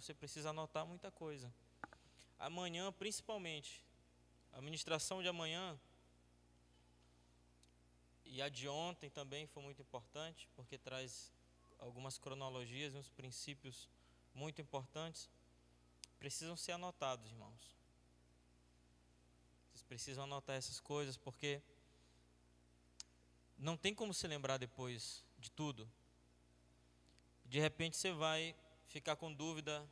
você precisa anotar muita coisa. Amanhã, principalmente, a ministração de amanhã e a de ontem também foi muito importante, porque traz algumas cronologias e uns princípios muito importantes. Precisam ser anotados, irmãos. Vocês precisam anotar essas coisas, porque não tem como se lembrar depois de tudo. De repente você vai ficar com dúvida.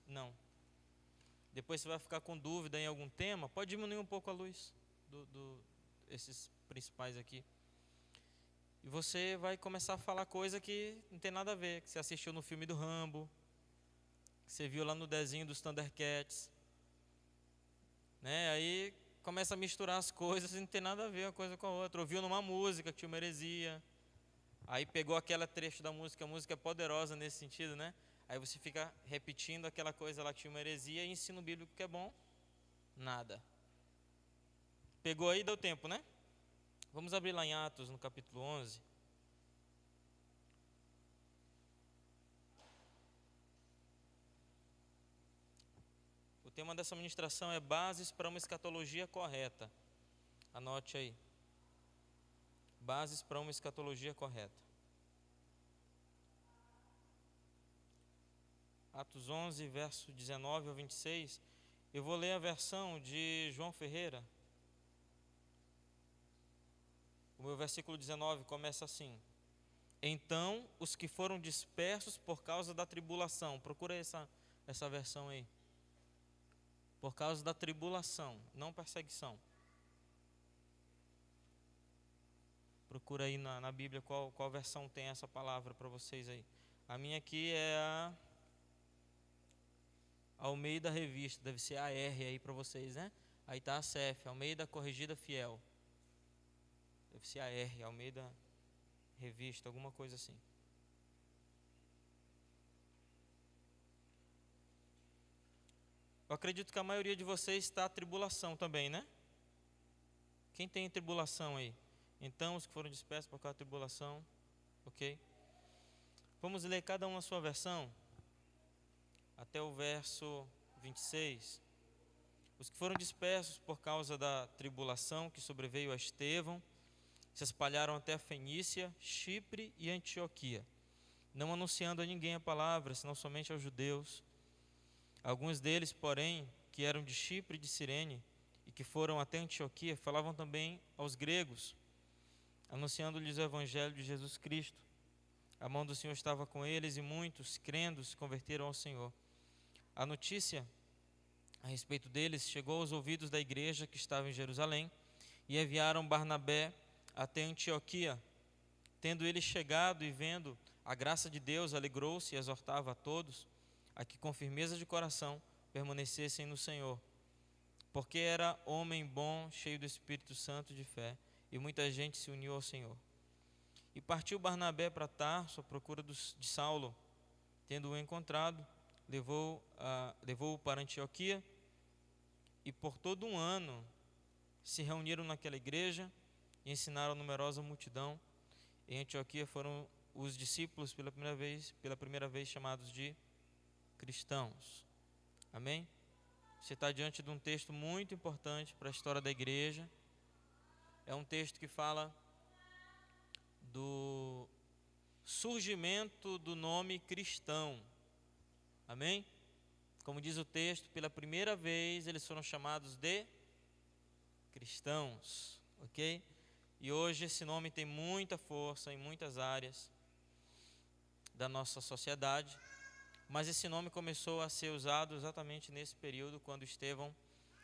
Não. Depois você vai ficar com dúvida em algum tema. Pode diminuir um pouco a luz esses principais aqui. E você vai começar a falar coisa que não tem nada a ver, que você assistiu no filme do Rambo, que você viu lá no desenho dos Thundercats, né? Aí começa a misturar as coisas e não tem nada a ver uma coisa com a outra. Ouviu numa música que tinha uma heresia, aí pegou aquele trecho da música, a música é poderosa nesse sentido, né? Aí você fica repetindo aquela coisa lá que tinha uma heresia, e ensino bíblico que é bom, nada. Pegou aí, deu tempo, né? Vamos abrir lá em Atos, no capítulo 11. O tema dessa ministração é bases para uma escatologia correta. Anote aí. Bases para uma escatologia correta. Atos 11, verso 19 ao 26. Eu vou ler a versão de João Ferreira. O meu versículo 19 começa assim: então os que foram dispersos por causa da tribulação. Procura essa versão aí. Por causa da tribulação, não perseguição. Procura aí na Bíblia qual versão tem essa palavra para vocês aí. A minha aqui é a Almeida Revista, deve ser a R aí para vocês, né? Aí está a CF, Almeida Corrigida Fiel. Deve ser a R, Almeida Revista, alguma coisa assim. Eu acredito que a maioria de vocês está a tribulação também, né? Quem tem tribulação aí? Então, os que foram dispersos por causa da tribulação, ok? Vamos ler cada um a sua versão, até o verso 26. Os que foram dispersos por causa da tribulação que sobreveio a Estevão, se espalharam até a Fenícia, Chipre e Antioquia, não anunciando a ninguém a palavra, senão somente aos judeus. Alguns deles, porém, que eram de Chipre e de Cirene, e que foram até Antioquia, falavam também aos gregos, anunciando-lhes o evangelho de Jesus Cristo. A mão do Senhor estava com eles, e muitos, crendo, se converteram ao Senhor. A notícia a respeito deles chegou aos ouvidos da igreja que estava em Jerusalém, e enviaram Barnabé até Antioquia. Tendo ele chegado e vendo a graça de Deus, alegrou-se e exortava a todos a que com firmeza de coração permanecessem no Senhor, porque era homem bom, cheio do Espírito Santo e de fé, e muita gente se uniu ao Senhor. E partiu Barnabé para Tarso à procura de Saulo. Tendo-o encontrado, levou-o para Antioquia, e por todo um ano se reuniram naquela igreja e ensinaram a numerosa multidão. Em Antioquia foram os discípulos pela primeira vez chamados de cristãos. Amém? Você está diante de um texto muito importante para a história da igreja. É um texto que fala do surgimento do nome cristão. Amém? Como diz o texto, pela primeira vez eles foram chamados de cristãos, ok? E hoje esse nome tem muita força em muitas áreas da nossa sociedade, mas esse nome começou a ser usado exatamente nesse período, quando Estevão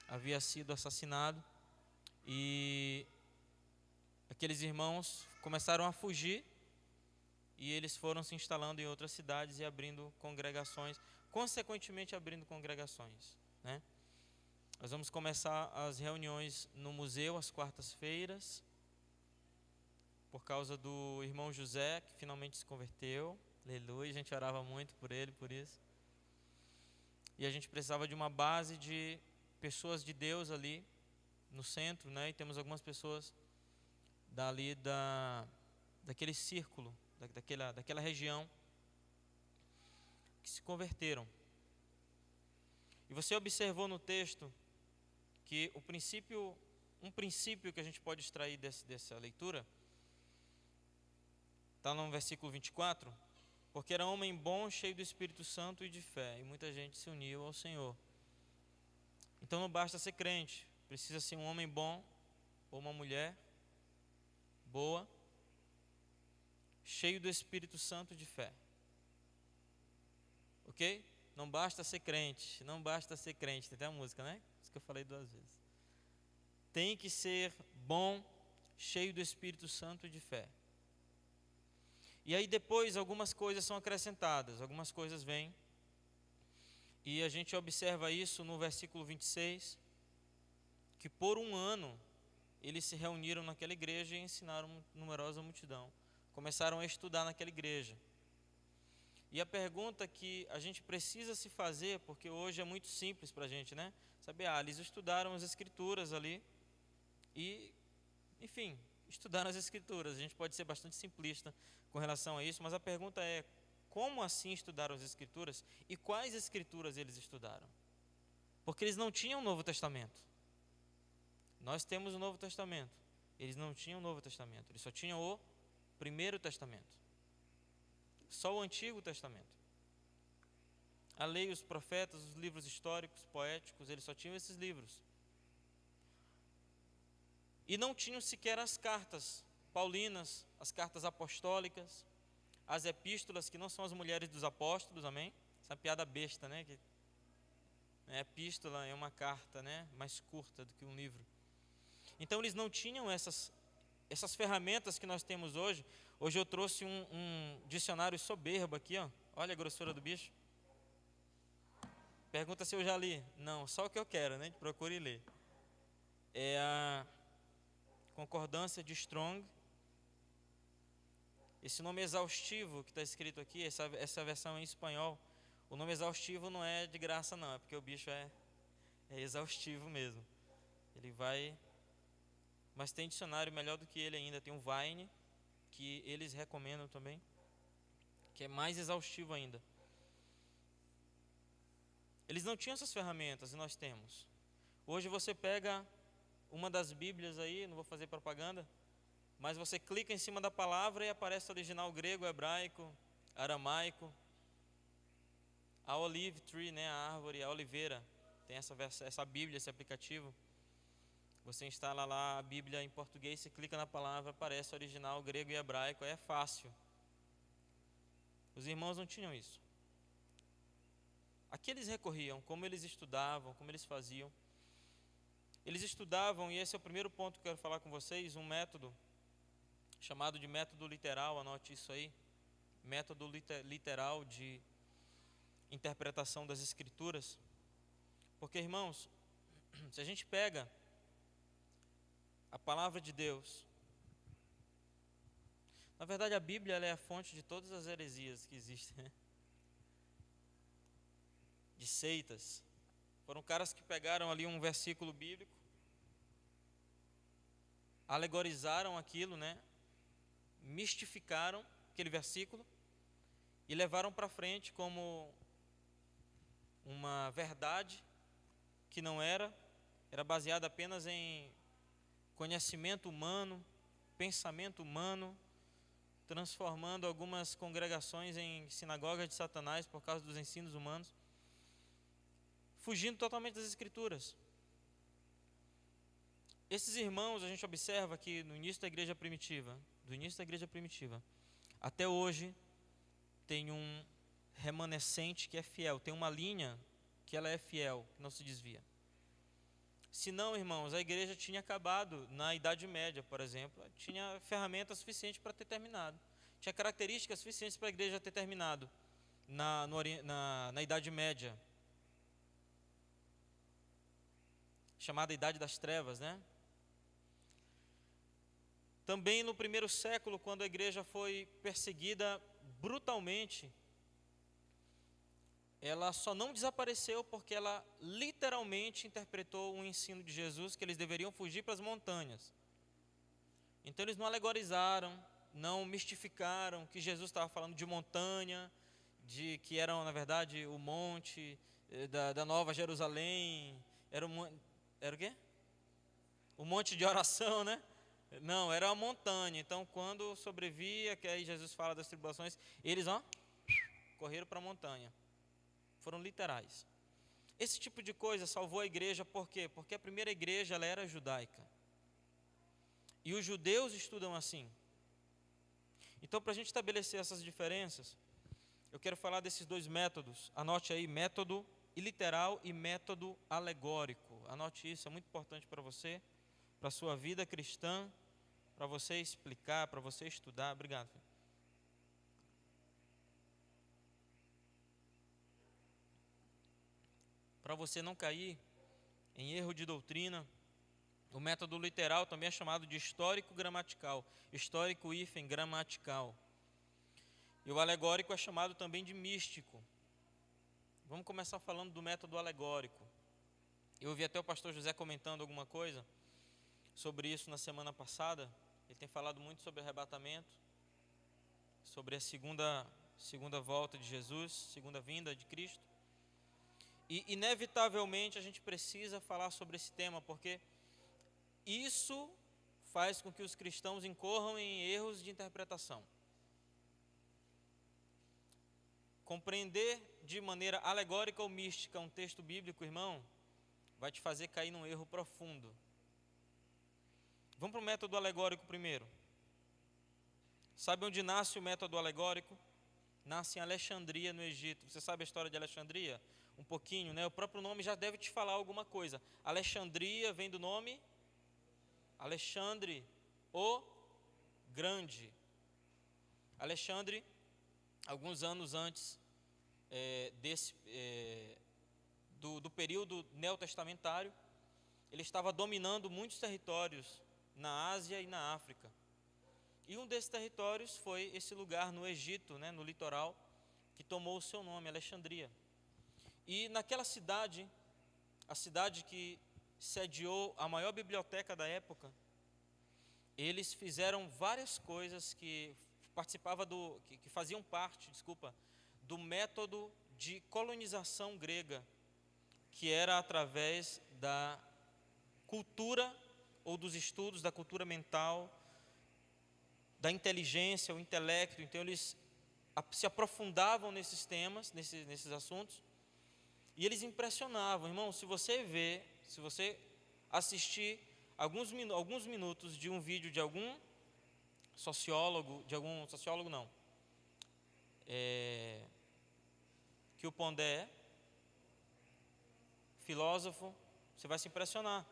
havia sido assassinado, e aqueles irmãos começaram a fugir, e eles foram se instalando em outras cidades e abrindo congregações, consequentemente abrindo congregações, né? Nós vamos começar as reuniões no museu às quartas-feiras, por causa do irmão José, que finalmente se converteu. Aleluia, a gente orava muito por ele, por isso. E a gente precisava de uma base de pessoas de Deus ali no centro, né? E temos algumas pessoas daquele círculo, daquela região. converteram. E você observou no texto que um princípio que a gente pode extrair dessa leitura, está no versículo 24, porque era homem bom, cheio do Espírito Santo e de fé, e muita gente se uniu ao Senhor. Então não basta ser crente, precisa ser um homem bom, ou uma mulher boa, cheio do Espírito Santo e de fé. Ok? Não basta ser crente, não basta ser crente. Tem até a música, né? Isso que eu falei 2 vezes. Tem que ser bom, cheio do Espírito Santo e de fé. E aí depois algumas coisas são acrescentadas, algumas coisas vêm. E a gente observa isso no versículo 26, que por 1 ano eles se reuniram naquela igreja e ensinaram numerosa multidão. Começaram a estudar naquela igreja. E a pergunta que a gente precisa se fazer, porque hoje é muito simples para a gente, né? Saber, eles estudaram as escrituras ali e, enfim, estudaram as escrituras. A gente pode ser bastante simplista com relação a isso, mas a pergunta é, como assim estudaram as escrituras e quais escrituras eles estudaram? Porque eles não tinham o Novo Testamento. Nós temos o Novo Testamento. Eles não tinham o Novo Testamento, eles só tinham o Primeiro Testamento. Só o Antigo Testamento. A lei, os profetas, os livros históricos, poéticos, eles só tinham esses livros. E não tinham sequer as cartas paulinas, as cartas apostólicas, as epístolas, que não são as mulheres dos apóstolos, amém? Essa piada besta, né? Que epístola é uma carta, né? Mais curta do que um livro. Então eles não tinham essas ferramentas que nós temos hoje. Hoje eu trouxe um dicionário soberbo aqui, ó. Olha a grossura do bicho. Pergunta se eu já li. Não, só o que eu quero, né? Procure ler. É a Concordância de Strong. Esse nome exaustivo que está escrito aqui, essa versão em espanhol, o nome exaustivo não é de graça não, é porque o bicho é exaustivo mesmo. Ele vai... Mas tem dicionário melhor do que ele ainda, tem um Vine, que eles recomendam também, que é mais exaustivo ainda. Eles não tinham essas ferramentas e nós temos. Hoje você pega uma das Bíblias aí, não vou fazer propaganda, mas você clica em cima da palavra e aparece o original grego, hebraico, aramaico. A olive tree, né, a árvore, a oliveira, tem essa Bíblia, esse aplicativo. Você instala lá a Bíblia em português, você clica na palavra, aparece o original grego e hebraico, é fácil. Os irmãos não tinham isso. Aqui eles recorriam, como eles estudavam, como eles faziam. Eles estudavam, e esse é o primeiro ponto que eu quero falar com vocês, um método chamado de método literal, anote isso aí. Método literal de interpretação das Escrituras. Porque, irmãos, se a gente pega a palavra de Deus, na verdade a Bíblia ela é a fonte de todas as heresias que existem, né? De seitas. Foram caras que pegaram ali um versículo bíblico, alegorizaram aquilo, né? Mistificaram aquele versículo e levaram para frente como uma verdade que não era baseada apenas em conhecimento humano, pensamento humano, transformando algumas congregações em sinagogas de Satanás por causa dos ensinos humanos, fugindo totalmente das Escrituras. Esses irmãos, a gente observa que no início da igreja primitiva, até hoje, tem um remanescente que é fiel, tem uma linha que ela é fiel, que não se desvia. Se não, irmãos, a igreja tinha acabado na Idade Média, por exemplo, tinha ferramentas suficientes para ter terminado, tinha características suficientes para a igreja ter terminado na Idade Média, chamada Idade das Trevas, né? Também no primeiro século, quando a igreja foi perseguida brutalmente, ela só não desapareceu porque ela literalmente interpretou o ensino de Jesus, que eles deveriam fugir para as montanhas. Então eles não alegorizaram, não mistificaram que Jesus estava falando de montanha, de que eram, na verdade, o monte da Nova Jerusalém, era o quê? O monte de oração, né? Não, era uma montanha. Então, quando sobrevia, que aí Jesus fala das tribulações, eles, correram para a montanha. Foram literais. Esse tipo de coisa salvou a igreja, por quê? Porque a primeira igreja, ela era judaica. E os judeus estudam assim. Então, para a gente estabelecer essas diferenças, eu quero falar desses dois métodos. Anote aí, método iliteral e método alegórico. Anote isso, é muito importante para você, para a sua vida cristã, para você explicar, para você estudar. Obrigado, filho. Para você não cair em erro de doutrina, o método literal também é chamado de histórico-gramatical, histórico-gramatical. E o alegórico é chamado também de místico. Vamos começar falando do método alegórico. Eu ouvi até o pastor José comentando alguma coisa sobre isso na semana passada. Ele tem falado muito sobre arrebatamento, sobre a segunda volta de Jesus, segunda vinda de Cristo. E inevitavelmente a gente precisa falar sobre esse tema, porque isso faz com que os cristãos incorram em erros de interpretação. Compreender de maneira alegórica ou mística um texto bíblico, irmão, vai te fazer cair num erro profundo. Vamos para o método alegórico primeiro. Sabe onde nasce o método alegórico? Nasce em Alexandria, no Egito. Você sabe a história de Alexandria? Um pouquinho, né? O próprio nome já deve te falar alguma coisa. Alexandria vem do nome Alexandre o Grande. Alexandre, alguns anos antes do período neotestamentário, ele estava dominando muitos territórios na Ásia e na África. E um desses territórios foi esse lugar no Egito, né, no litoral, que tomou o seu nome, Alexandria. E naquela cidade, a cidade que sediou a maior biblioteca da época, eles fizeram várias coisas que faziam parte, do método de colonização grega, que era através da cultura ou dos estudos da cultura mental, da inteligência, o intelecto. Então eles se aprofundavam nesses temas, nesses assuntos, e eles impressionavam. Irmão, se você assistir alguns minutos de um vídeo de algum sociólogo não, que o Pondé, filósofo, você vai se impressionar.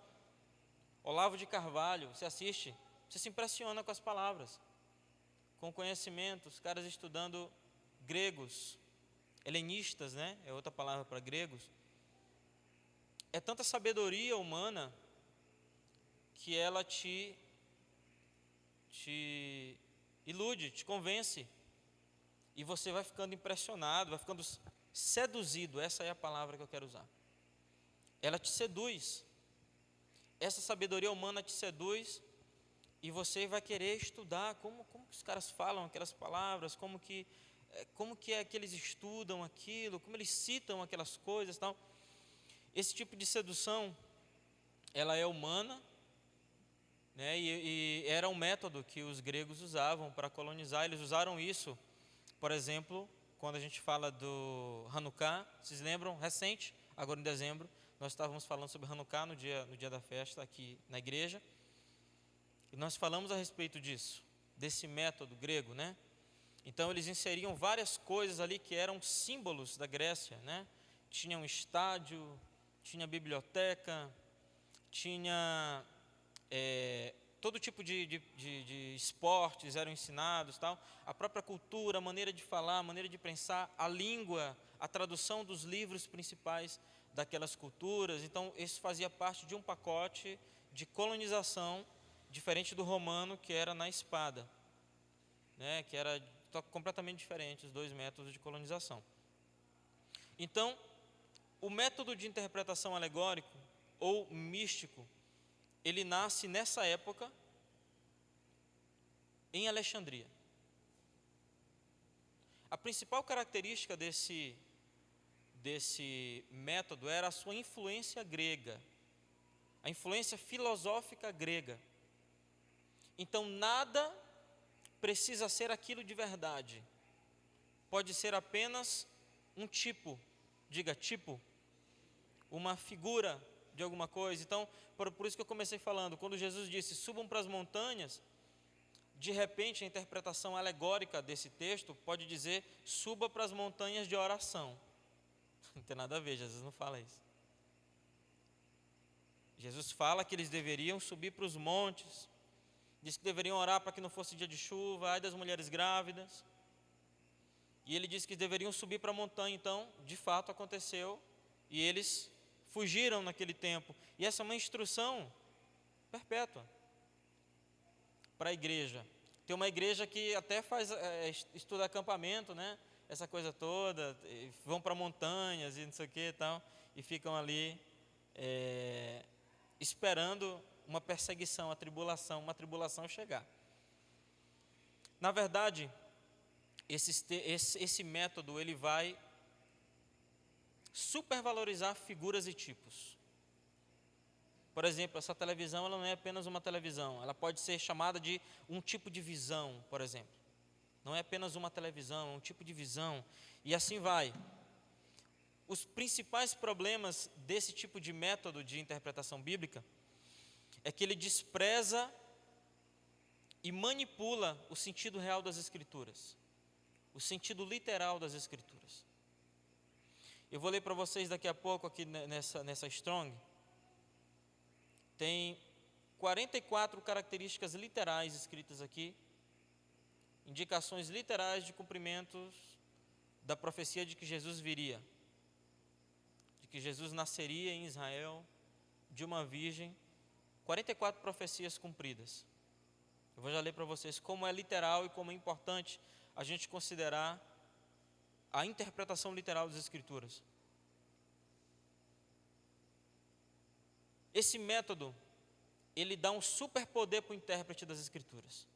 Olavo de Carvalho, você assiste, você se impressiona com as palavras, com o conhecimento, os caras estudando gregos, helenistas, né? É outra palavra para gregos. É tanta sabedoria humana que ela te ilude, te convence, e você vai ficando impressionado, vai ficando seduzido. Essa é a palavra que eu quero usar. Ela te seduz. Essa sabedoria humana te seduz, e você vai querer estudar como que os caras falam aquelas palavras, como que é que eles estudam aquilo, como eles citam aquelas coisas, tal. Esse tipo de sedução, ela é humana, né? E era um método que os gregos usavam para colonizar. Eles usaram isso, por exemplo, quando a gente fala do Hanukkah. Vocês lembram? Recente, agora em dezembro, nós estávamos falando sobre Hanukkah no dia da festa aqui na igreja. E nós falamos a respeito disso, desse método grego, né? Então eles inseriam várias coisas ali que eram símbolos da Grécia, né? Tinha um estádio, tinha biblioteca, tinha todo tipo de esportes eram ensinados, tal. A própria cultura, a maneira de falar, a maneira de pensar, a língua, a tradução dos livros principais daquelas culturas. Então isso fazia parte de um pacote de colonização diferente do romano, que era na espada, né? Que era completamente diferente os dois métodos de colonização. Então, o método de interpretação alegórico ou místico, ele nasce nessa época em Alexandria. A principal característica desse método era a sua influência grega, a influência filosófica grega. Então, nada precisa ser aquilo de verdade. Pode ser apenas um tipo, diga tipo, uma figura de alguma coisa. Então, por isso que eu comecei falando, quando Jesus disse, subam para as montanhas, de repente a interpretação alegórica desse texto pode dizer, suba para as montanhas de oração. Não tem nada a ver, Jesus não fala isso. Jesus fala que eles deveriam subir para os montes, diz que deveriam orar para que não fosse dia de chuva, ai das mulheres grávidas. E ele disse que deveriam subir para a montanha. Então, de fato aconteceu, e eles fugiram naquele tempo. E essa é uma instrução perpétua para a igreja. Tem uma igreja que até faz estuda acampamento, né? Essa coisa toda, vão para montanhas e não sei o que e tal, e ficam ali esperando uma perseguição, uma tribulação chegar. Na verdade, esse método ele vai supervalorizar figuras e tipos. Por exemplo, essa televisão ela não é apenas uma televisão, ela pode ser chamada de um tipo de visão, por exemplo. Não é apenas uma televisão, é um tipo de visão, e assim vai. Os principais problemas desse tipo de método de interpretação bíblica é que ele despreza e manipula o sentido real das Escrituras, o sentido literal das Escrituras. Eu vou ler para vocês daqui a pouco aqui nessa Strong. Tem 44 características literais escritas aqui, indicações literais de cumprimentos da profecia de que Jesus viria, de que Jesus nasceria em Israel, de uma virgem, 44 profecias cumpridas. Eu vou já ler para vocês como é literal e como é importante a gente considerar a interpretação literal das Escrituras. Esse método, ele dá um superpoder para o intérprete das Escrituras.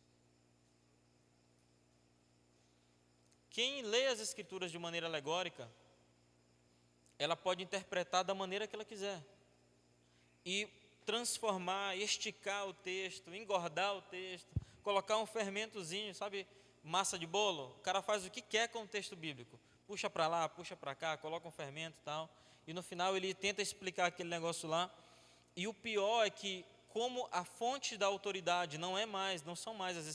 Quem lê as Escrituras de maneira alegórica, ela pode interpretar da maneira que ela quiser. E transformar, esticar o texto, engordar o texto, colocar um fermentozinho, sabe, massa de bolo. O cara faz o que quer com o texto bíblico. Puxa para lá, puxa para cá, coloca um fermento e tal. E no final ele tenta explicar aquele negócio lá. E o pior é que, como a fonte da autoridade não são mais as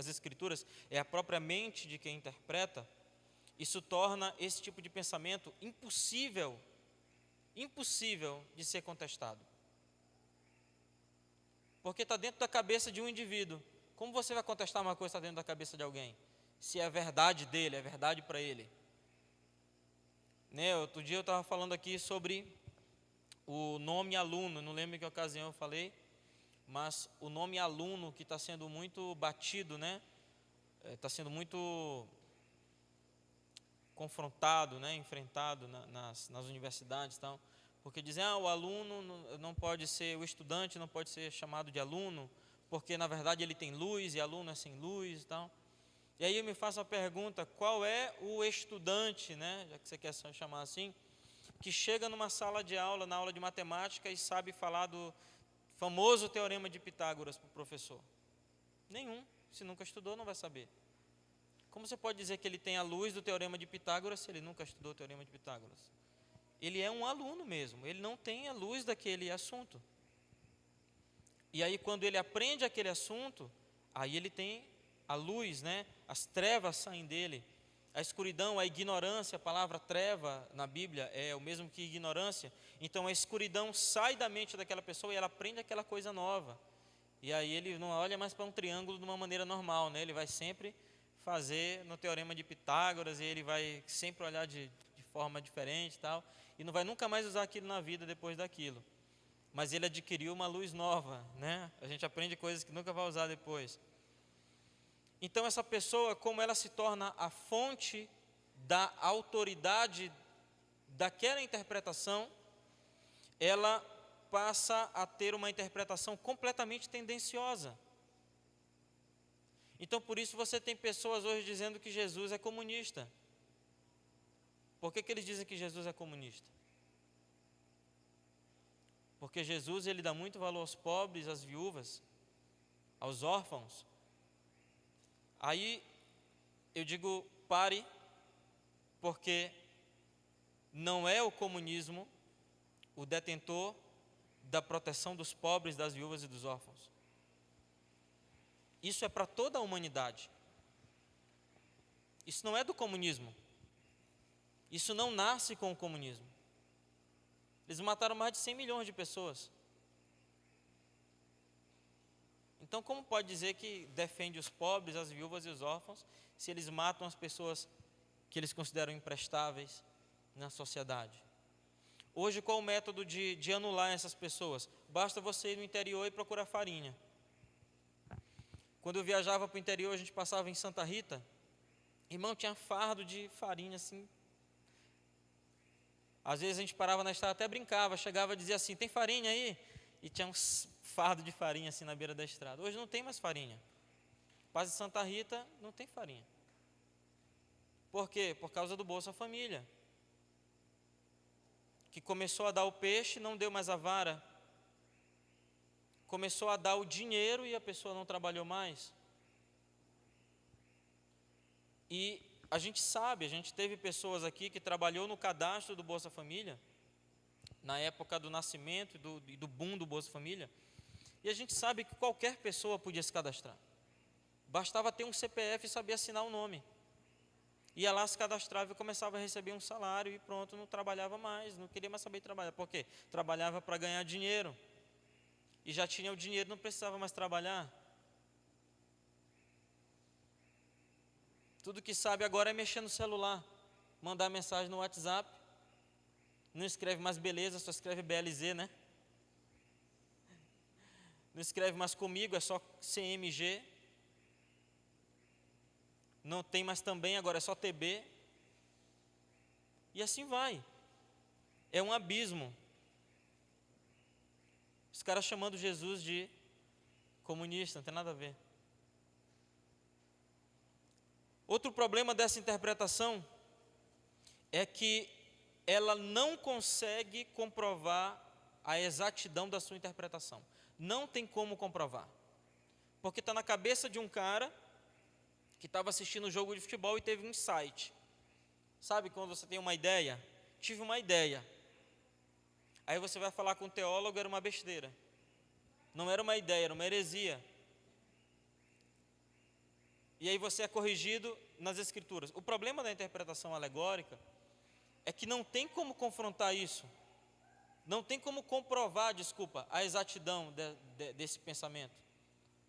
escrituras, é a própria mente de quem interpreta, isso torna esse tipo de pensamento impossível de ser contestado. Porque está dentro da cabeça de um indivíduo. Como você vai contestar uma coisa que está dentro da cabeça de alguém? Se é verdade dele, é verdade para ele. Né? Outro dia eu estava falando aqui sobre o nome aluno, não lembro em que ocasião eu falei, mas o nome aluno que está sendo muito batido, né? Está sendo muito confrontado, né? Enfrentado nas universidades e tal, porque dizem, o aluno não pode ser, o estudante não pode ser chamado de aluno, porque na verdade ele tem luz e aluno é sem luz e tal. E aí eu me faço a pergunta, qual é o estudante, né? Já que você quer chamar assim, que chega numa sala de aula, na aula de matemática, e sabe falar do famoso teorema de Pitágoras para o professor? Nenhum. Se nunca estudou, não vai saber. Como você pode dizer que ele tem a luz do teorema de Pitágoras se ele nunca estudou o teorema de Pitágoras? Ele é um aluno mesmo, ele não tem a luz daquele assunto. E aí quando ele aprende aquele assunto, aí ele tem a luz, né? As trevas saem dele. A escuridão, a ignorância, a palavra treva na Bíblia é o mesmo que ignorância. Então a escuridão sai da mente daquela pessoa e ela aprende aquela coisa nova. E aí ele não olha mais para um triângulo de uma maneira normal, né? Ele vai sempre fazer no teorema de Pitágoras e ele vai sempre olhar de forma diferente e tal. E não vai nunca mais usar aquilo na vida depois daquilo. Mas ele adquiriu uma luz nova, né? A gente aprende coisas que nunca vai usar depois. Então essa pessoa, como ela se torna a fonte da autoridade daquela interpretação, ela passa a ter uma interpretação completamente tendenciosa. Então por isso você tem pessoas hoje dizendo que Jesus é comunista. Por que eles dizem que Jesus é comunista? Porque Jesus, ele dá muito valor aos pobres, às viúvas, aos órfãos. Aí eu digo, pare, porque não é o comunismo o detentor da proteção dos pobres, das viúvas e dos órfãos. Isso é para toda a humanidade. Isso não é do comunismo. Isso não nasce com o comunismo. Eles mataram mais de 100 milhões de pessoas. Então, como pode dizer que defende os pobres, as viúvas e os órfãos, se eles matam as pessoas que eles consideram imprestáveis na sociedade? Hoje, qual o método de anular essas pessoas? Basta você ir no interior e procurar farinha. Quando eu viajava para o interior, a gente passava em Santa Rita, irmão, tinha fardo de farinha assim. Às vezes a gente parava na estrada, até brincava, chegava e dizia assim, tem farinha aí? E tinha um fardo de farinha assim na beira da estrada. Hoje não tem mais farinha. Quase Santa Rita não tem farinha. Por quê? Por causa do Bolsa Família, que começou a dar o peixe, não deu mais a vara. Começou a dar o dinheiro e a pessoa não trabalhou mais. E a gente sabe, a gente teve pessoas aqui que trabalhou no cadastro do Bolsa Família, na época do nascimento e do boom do Bolsa Família, e a gente sabe que qualquer pessoa podia se cadastrar. Bastava ter um CPF e saber assinar o nome. Ia lá, se cadastrava e começava a receber um salário e pronto, não trabalhava mais, não queria mais saber trabalhar. Por quê? Trabalhava para ganhar dinheiro. E já tinha o dinheiro, não precisava mais trabalhar. Tudo que sabe agora é mexer no celular, mandar mensagem no WhatsApp. Não escreve mais beleza, só escreve BLZ, né? Não escreve mais comigo, é só CMG. Não tem mais também, agora é só TB. E assim vai. É um abismo. Os caras chamando Jesus de comunista, não tem nada a ver. Outro problema dessa interpretação é que ela não consegue comprovar a exatidão da sua interpretação. Não tem como comprovar. Porque está na cabeça de um cara que estava assistindo o jogo de futebol e teve um insight. Sabe quando você tem uma ideia? Tive uma ideia. Aí você vai falar com o teólogo, era uma besteira. Não era uma ideia, era uma heresia. E aí você é corrigido nas Escrituras. O problema da interpretação alegórica é que não tem como confrontar isso. Não tem como comprovar, a exatidão desse pensamento.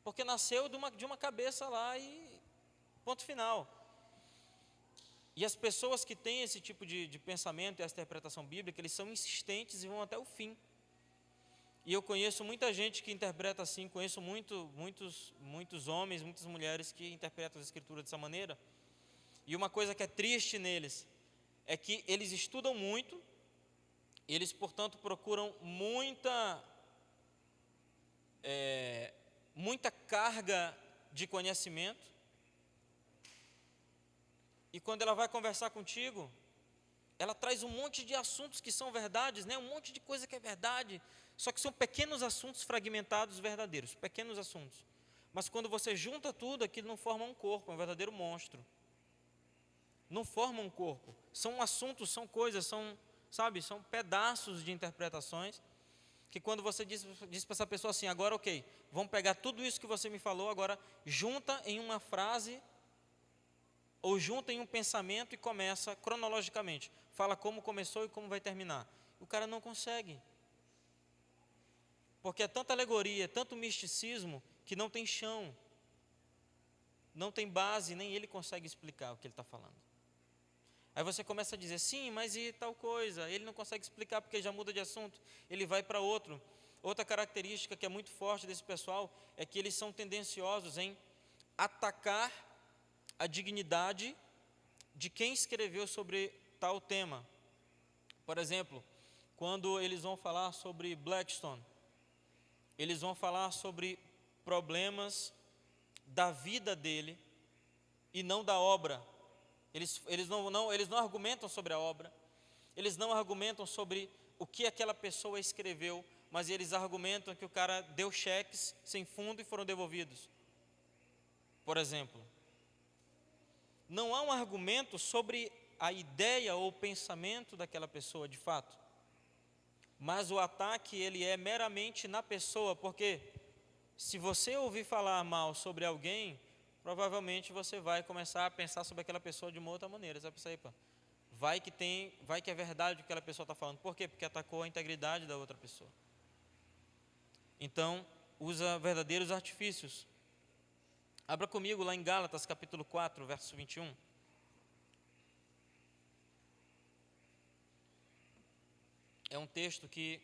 Porque nasceu de uma cabeça lá e ponto final. E as pessoas que têm esse tipo de pensamento e essa interpretação bíblica, eles são insistentes e vão até o fim. E eu conheço muita gente que interpreta assim, conheço muitos homens, muitas mulheres que interpretam as Escrituras dessa maneira. E uma coisa que é triste neles é que eles estudam muito, eles, portanto, procuram muita carga de conhecimento. E quando ela vai conversar contigo, ela traz um monte de assuntos que são verdades, né? Um monte de coisa que é verdade, só que são pequenos assuntos fragmentados verdadeiros, pequenos assuntos. Mas quando você junta tudo, aquilo não forma um corpo, é um verdadeiro monstro. Não forma um corpo. São assuntos, são coisas, são pedaços de interpretações, que quando você diz para essa pessoa assim, agora ok, vamos pegar tudo isso que você me falou, agora junta em uma frase, ou junta em um pensamento e começa cronologicamente. Fala como começou e como vai terminar. O cara não consegue. Porque é tanta alegoria, é tanto misticismo, que não tem chão. Não tem base, nem ele consegue explicar o que ele está falando. Aí você começa a dizer, sim, mas e tal coisa? Ele não consegue explicar porque já muda de assunto, ele vai para outro. Outra característica que é muito forte desse pessoal é que eles são tendenciosos em atacar a dignidade de quem escreveu sobre tal tema. Por exemplo, quando eles vão falar sobre Blackstone, eles vão falar sobre problemas da vida dele e não da obra. Eles não argumentam sobre a obra, eles não argumentam sobre o que aquela pessoa escreveu, mas eles argumentam que o cara deu cheques sem fundo e foram devolvidos. Por exemplo, não há um argumento sobre a ideia ou o pensamento daquela pessoa de fato, mas o ataque ele é meramente na pessoa, porque se você ouvir falar mal sobre alguém, provavelmente você vai começar a pensar sobre aquela pessoa de uma outra maneira. Você vai pensar, epa, vai que é verdade o que aquela pessoa está falando. Por quê? Porque atacou a integridade da outra pessoa. Então, usa verdadeiros artifícios. Abra comigo lá em Gálatas, capítulo 4, verso 21. É um texto que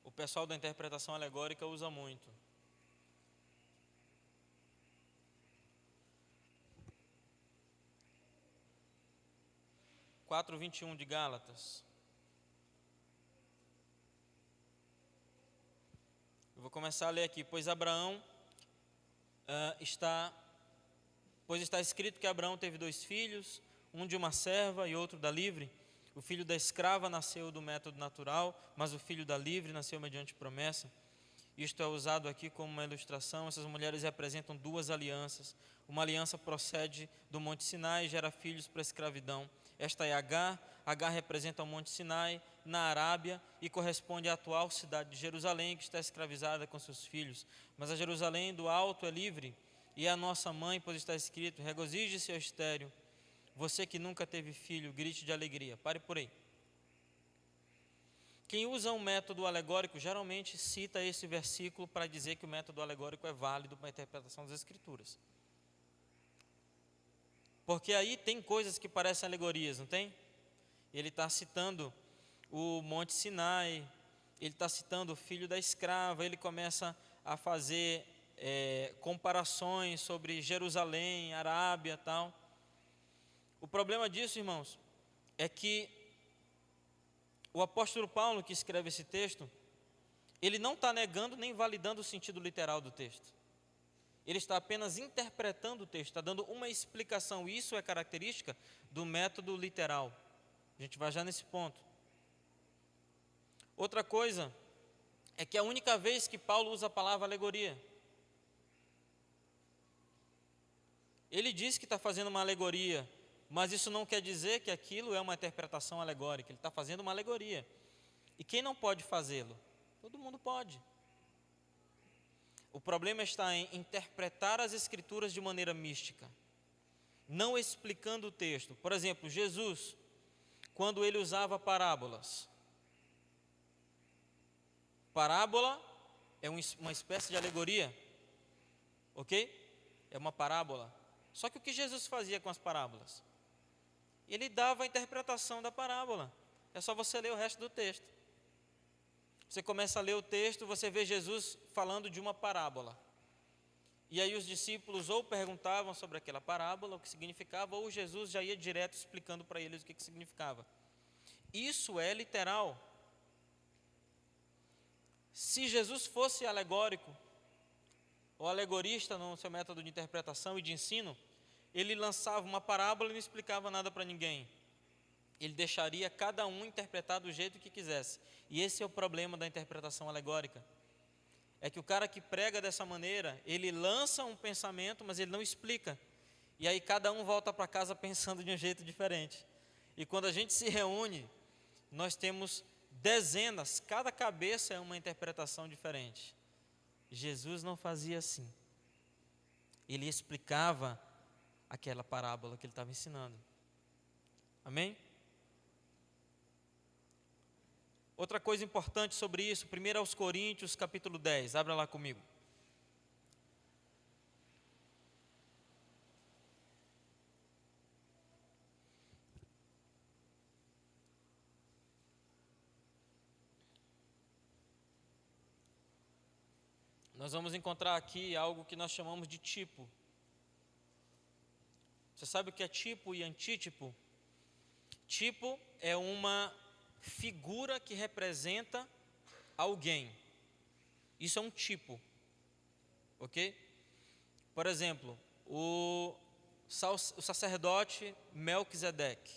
o pessoal da interpretação alegórica usa muito. Quatro 21 de Gálatas. Eu vou começar a ler aqui. Pois está escrito que Abraão teve 2 filhos, um de uma serva e outro da livre. O filho da escrava nasceu do método natural, mas o filho da livre nasceu mediante promessa. Isto é usado aqui como uma ilustração. Essas mulheres representam 2 alianças. Uma aliança procede do Monte Sinai e gera filhos para a escravidão. Esta é Agar. Agar representa o Monte Sinai, na Arábia, e corresponde à atual cidade de Jerusalém, que está escravizada com seus filhos. Mas a Jerusalém do alto é livre, e é a nossa mãe, pois está escrito: regozije-se, ó estéril, você que nunca teve filho, grite de alegria. Pare por aí. Quem usa um método alegórico geralmente cita esse versículo para dizer que o método alegórico é válido para a interpretação das Escrituras. Porque aí tem coisas que parecem alegorias, não tem? Ele está citando o Monte Sinai, ele está citando o filho da escrava, ele começa a fazer comparações sobre Jerusalém, Arábia e tal. O problema disso, irmãos, é que o apóstolo Paulo, que escreve esse texto, ele não está negando nem validando o sentido literal do texto. Ele está apenas interpretando o texto, está dando uma explicação. Isso é característica do método literal. A gente vai já nesse ponto. Outra coisa é que a única vez que Paulo usa a palavra alegoria, ele diz que está fazendo uma alegoria, mas isso não quer dizer que aquilo é uma interpretação alegórica. Ele está fazendo uma alegoria. E quem não pode fazê-lo? Todo mundo pode. O problema está em interpretar as Escrituras de maneira mística, não explicando o texto. Por exemplo, Jesus, quando ele usava parábolas. Parábola é uma espécie de alegoria, ok? É uma parábola. Só que o que Jesus fazia com as parábolas? Ele dava a interpretação da parábola. É só você ler o resto do texto. Você começa a ler o texto, você vê Jesus falando de uma parábola. E aí os discípulos ou perguntavam sobre aquela parábola, o que significava, ou Jesus já ia direto explicando para eles o que significava. Isso é literal. Se Jesus fosse alegórico, ou alegorista no seu método de interpretação e de ensino, ele lançava uma parábola e não explicava nada para ninguém. Ele deixaria cada um interpretar do jeito que quisesse. E esse é o problema da interpretação alegórica. É que o cara que prega dessa maneira, ele lança um pensamento, mas ele não explica. E aí cada um volta para casa pensando de um jeito diferente. E quando a gente se reúne, nós temos dezenas, cada cabeça é uma interpretação diferente. Jesus não fazia assim. Ele explicava aquela parábola que ele estava ensinando. Amém? Outra coisa importante sobre isso, 1 aos Coríntios, capítulo 10, abra lá comigo. Nós vamos encontrar aqui algo que nós chamamos de tipo. Você sabe o que é tipo e antítipo? Tipo é uma figura que representa alguém. Isso é um tipo, ok? Por exemplo, o sacerdote Melquisedeque,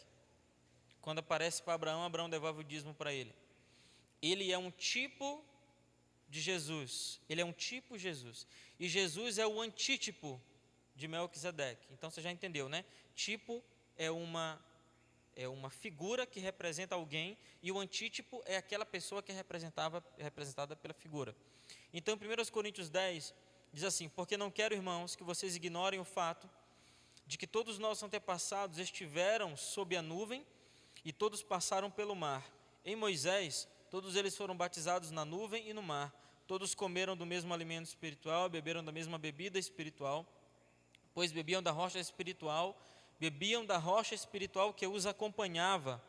quando aparece para Abraão, Abraão devolve o dízimo para ele. Ele é um tipo de Jesus, ele é um tipo Jesus, e Jesus é o antítipo de Melquisedeque. Então você já entendeu, né? Tipo é uma figura que representa alguém, e o antítipo é aquela pessoa que é representada pela figura. Então, em 1 Coríntios 10, diz assim: porque não quero, irmãos, que vocês ignorem o fato de que todos os nossos antepassados estiveram sob a nuvem e todos passaram pelo mar. Em Moisés, todos eles foram batizados na nuvem e no mar. Todos comeram do mesmo alimento espiritual, beberam da mesma bebida espiritual, pois bebiam da rocha espiritual que os acompanhava.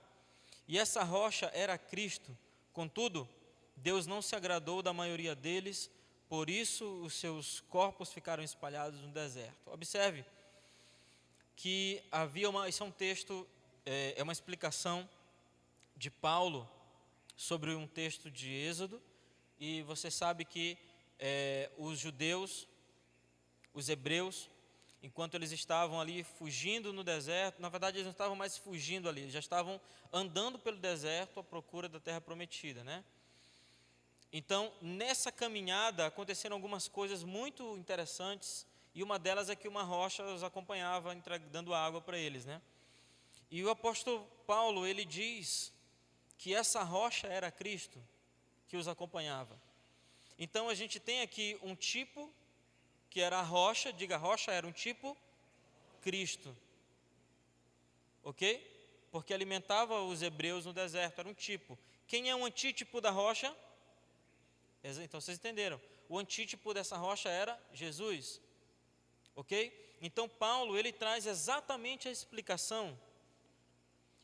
E essa rocha era Cristo. Contudo, Deus não se agradou da maioria deles, por isso os seus corpos ficaram espalhados no deserto. Observe que isso é um texto, é uma explicação de Paulo sobre um texto de Êxodo, e você sabe que os judeus, os hebreus, enquanto eles estavam ali fugindo no deserto, na verdade eles não estavam mais fugindo ali, eles já estavam andando pelo deserto à procura da terra prometida, né? Então, nessa caminhada aconteceram algumas coisas muito interessantes, e uma delas é que uma rocha os acompanhava, dando água para eles, né? E o apóstolo Paulo, ele diz que essa rocha era Cristo que os acompanhava. Então a gente tem aqui um tipo que era a rocha, diga, a rocha era um tipo Cristo, ok? Porque alimentava os hebreus no deserto, era um tipo. Quem é um antítipo da rocha? Então vocês entenderam, o antítipo dessa rocha era Jesus, ok? Então Paulo, ele traz exatamente a explicação.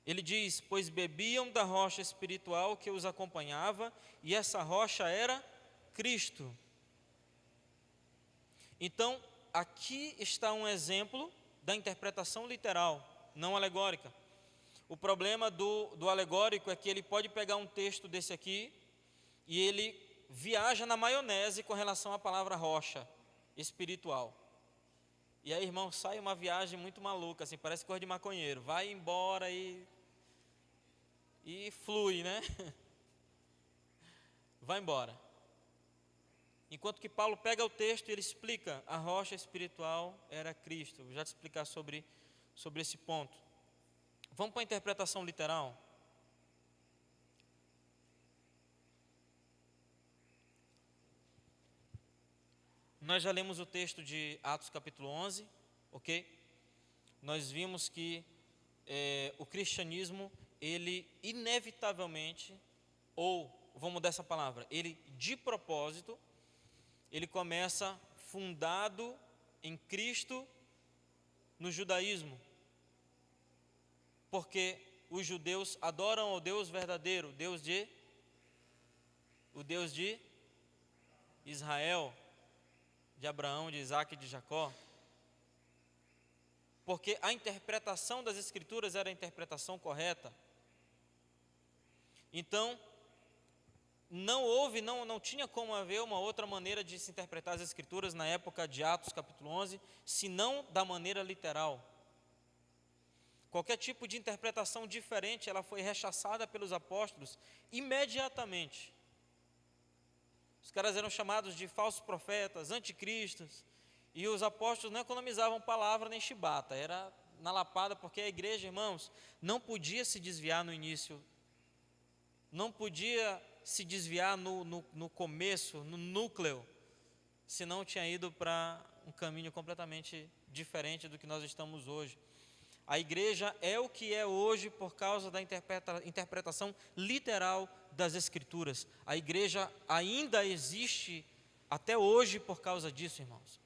Ele diz: pois bebiam da rocha espiritual que os acompanhava, e essa rocha era Cristo. Então, aqui está um exemplo da interpretação literal, não alegórica. O problema do alegórico é que ele pode pegar um texto desse aqui e ele viaja na maionese com relação à palavra rocha espiritual. E aí, irmão, sai uma viagem muito maluca, assim, parece coisa de maconheiro. Vai embora e flui, né? Vai embora. Enquanto que Paulo pega o texto e ele explica, a rocha espiritual era Cristo. Vou já te explicar sobre esse ponto. Vamos para a interpretação literal? Nós já lemos o texto de Atos capítulo 11, ok? Nós vimos que o cristianismo, ele inevitavelmente, ou vamos mudar essa palavra, ele de propósito, ele começa fundado em Cristo no judaísmo, porque os judeus adoram ao Deus verdadeiro, o Deus de Israel, de Abraão, de Isaac e de Jacó, porque a interpretação das Escrituras era a interpretação correta. Então, não tinha como haver uma outra maneira de se interpretar as Escrituras na época de Atos capítulo 11, senão da maneira literal. Qualquer tipo de interpretação diferente, ela foi rechaçada pelos apóstolos imediatamente. Os caras eram chamados de falsos profetas, anticristos, e os apóstolos não economizavam palavra nem chibata, era na lapada, porque a igreja, irmãos, não podia se desviar no início, não podia se desviar no começo, no núcleo, senão tinha ido para um caminho completamente diferente do que nós estamos hoje. A igreja é o que é hoje por causa da interpretação literal das Escrituras. A igreja ainda existe até hoje por causa disso, irmãos.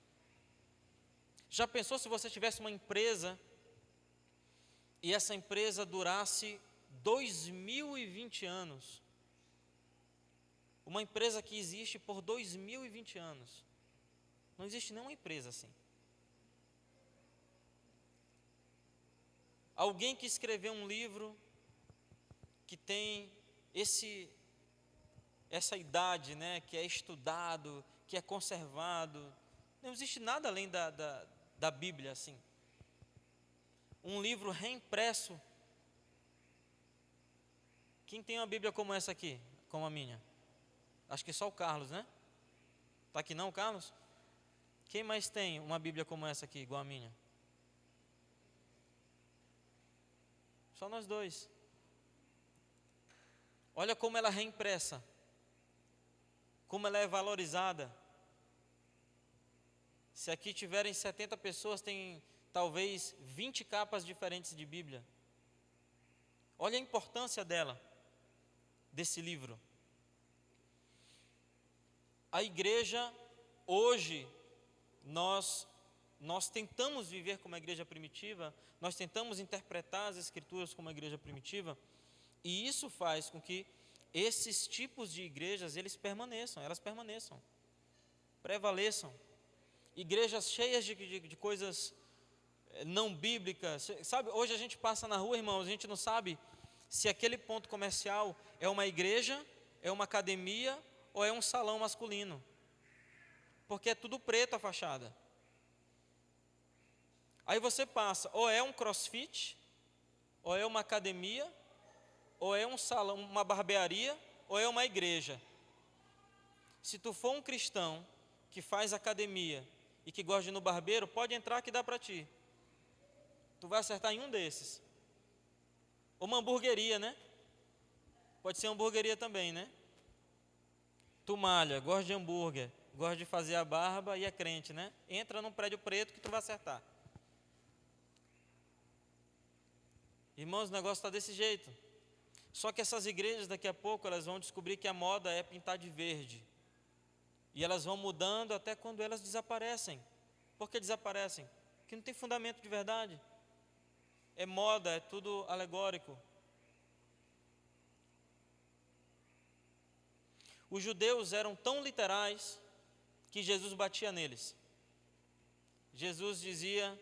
Já pensou se você tivesse uma empresa e essa empresa durasse 2020 anos? Uma empresa que existe por 2020 anos. Não existe nenhuma empresa assim. Alguém que escreveu um livro que tem essa idade, né, que é estudado, que é conservado. Não existe nada além da Bíblia assim. um livro reimpresso. Quem tem uma Bíblia como essa aqui, como a minha? Acho que só o Carlos, né? Está aqui não, Carlos? Quem mais tem uma Bíblia como essa aqui, igual a minha? Só nós dois. Olha como ela é reimpressa, como ela é valorizada. Se aqui tiverem 70 pessoas, tem talvez 20 capas diferentes de Bíblia. Olha a importância dela, desse livro. A igreja, hoje, nós tentamos viver como a igreja primitiva, nós tentamos interpretar as Escrituras como a igreja primitiva, e isso faz com que esses tipos de igrejas, elas permaneçam, prevaleçam. Igrejas cheias de coisas não bíblicas, sabe, hoje a gente passa na rua, irmãos, a gente não sabe se aquele ponto comercial é uma igreja, é uma academia ou é um salão masculino, porque é tudo preto a fachada. Aí você passa, ou é um crossfit, ou é uma academia, ou é um salão, uma barbearia, ou é uma igreja. Se tu for um cristão que faz academia e que gosta de ir no barbeiro, pode entrar que dá para ti. Tu vai acertar em um desses. Ou uma hamburgueria, né? Pode ser uma hamburgueria também, né? Tu malha, gosta de hambúrguer, gosta de fazer a barba e é crente, né? Entra num prédio preto que tu vai acertar. Irmãos, o negócio está desse jeito. Só que essas igrejas daqui a pouco elas vão descobrir que a moda é pintar de verde. E elas vão mudando até quando elas desaparecem. Por que desaparecem? Porque não tem fundamento de verdade. É moda, é tudo alegórico. Os judeus eram tão literais que Jesus batia neles. Jesus dizia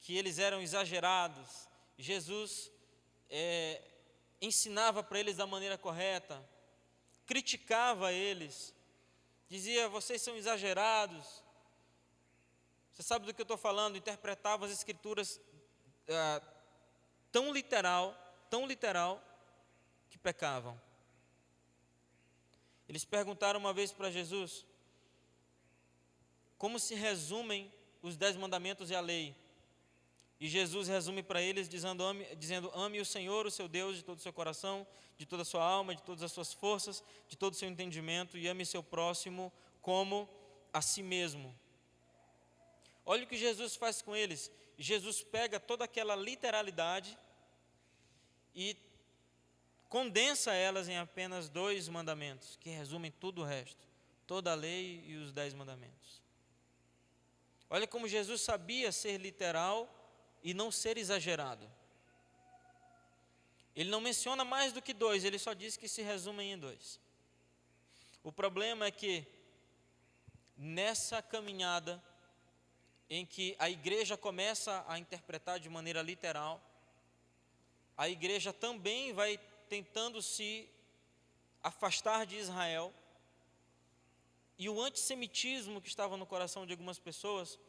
que eles eram exagerados. Jesus ensinava para eles da maneira correta, criticava eles, dizia: vocês são exagerados. Você sabe do que eu estou falando? Interpretava as Escrituras tão literal, que pecavam. Eles perguntaram uma vez para Jesus: como se resumem os 10 mandamentos e a lei? E Jesus resume para eles dizendo: ame o Senhor, o seu Deus, de todo o seu coração, de toda a sua alma, de todas as suas forças, de todo o seu entendimento, e ame seu próximo como a si mesmo. Olha o que Jesus faz com eles. Jesus pega toda aquela literalidade e condensa elas em apenas 2 mandamentos, que resumem tudo o resto, toda a lei e os 10 mandamentos. Olha como Jesus sabia ser literal e não ser exagerado. Ele não menciona mais do que 2, ele só diz que se resumem em 2. O problema é que nessa caminhada em que a igreja começa a interpretar de maneira literal, a igreja também vai tentando se afastar de Israel, e o antissemitismo que estava no coração de algumas pessoas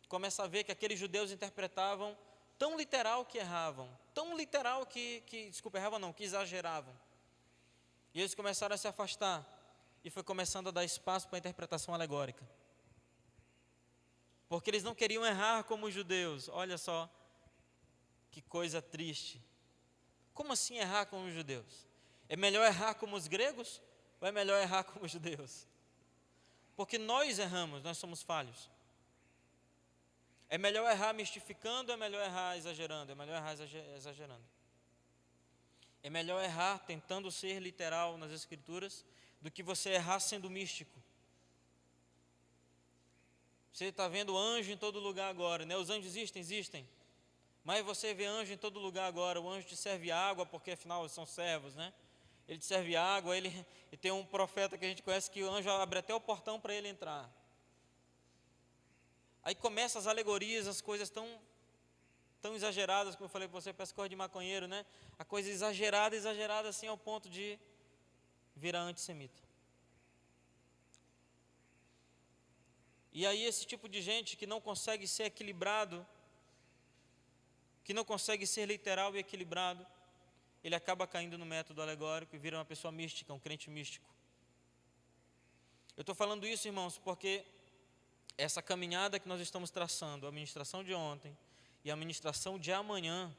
começa a ver que aqueles judeus interpretavam tão literal que erravam, tão literal que exageravam. E eles começaram a se afastar, e foi começando a dar espaço para a interpretação alegórica. Porque eles não queriam errar como os judeus. Olha só que coisa triste. Como assim errar como os judeus? É melhor errar como os gregos ou é melhor errar como os judeus? Porque nós erramos, nós somos falhos. É melhor errar mistificando ou é melhor errar exagerando? É melhor errar exagerando. É melhor errar tentando ser literal nas Escrituras do que você errar sendo místico. Você está vendo anjo em todo lugar agora, né? Os anjos existem. Mas você vê anjo em todo lugar agora. O anjo te serve água, porque afinal são servos, né? Ele te serve água, e tem um profeta que a gente conhece que o anjo abre até o portão para ele entrar. Aí começam as alegorias, as coisas tão exageradas, como eu falei para você, parece coisa de maconheiro, né? A coisa exagerada assim ao ponto de virar antissemita. E aí esse tipo de gente que não consegue ser equilibrado, que não consegue ser literal e equilibrado, ele acaba caindo no método alegórico e vira uma pessoa mística, um crente místico. Eu estou falando isso, irmãos, porque essa caminhada que nós estamos traçando, a ministração de ontem e a ministração de amanhã,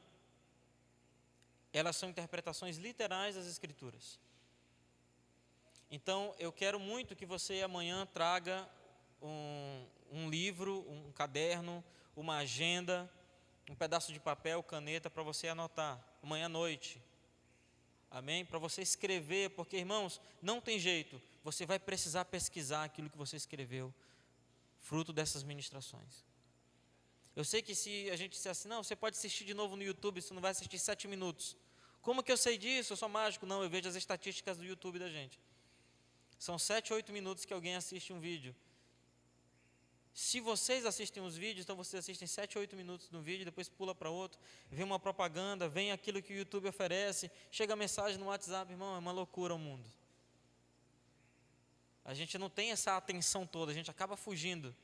elas são interpretações literais das Escrituras. Então, eu quero muito que você amanhã traga um livro, um caderno, uma agenda, um pedaço de papel, caneta, para você anotar, amanhã à noite. Amém? Para você escrever, porque, irmãos, não tem jeito, você vai precisar pesquisar aquilo que você escreveu, fruto dessas ministrações. Eu sei que se a gente disser assim, não, você pode assistir de novo no YouTube, você não vai assistir 7 minutos. Como que eu sei disso? Eu sou mágico? Não, eu vejo as estatísticas do YouTube da gente. São 7, 8 minutos que alguém assiste um vídeo. Se vocês assistem os vídeos, então vocês assistem 7, 8 minutos no vídeo, depois pula para outro, vem uma propaganda, vem aquilo que o YouTube oferece, chega a mensagem no WhatsApp, irmão, é uma loucura o mundo. A gente não tem essa atenção toda, a gente acaba fugindo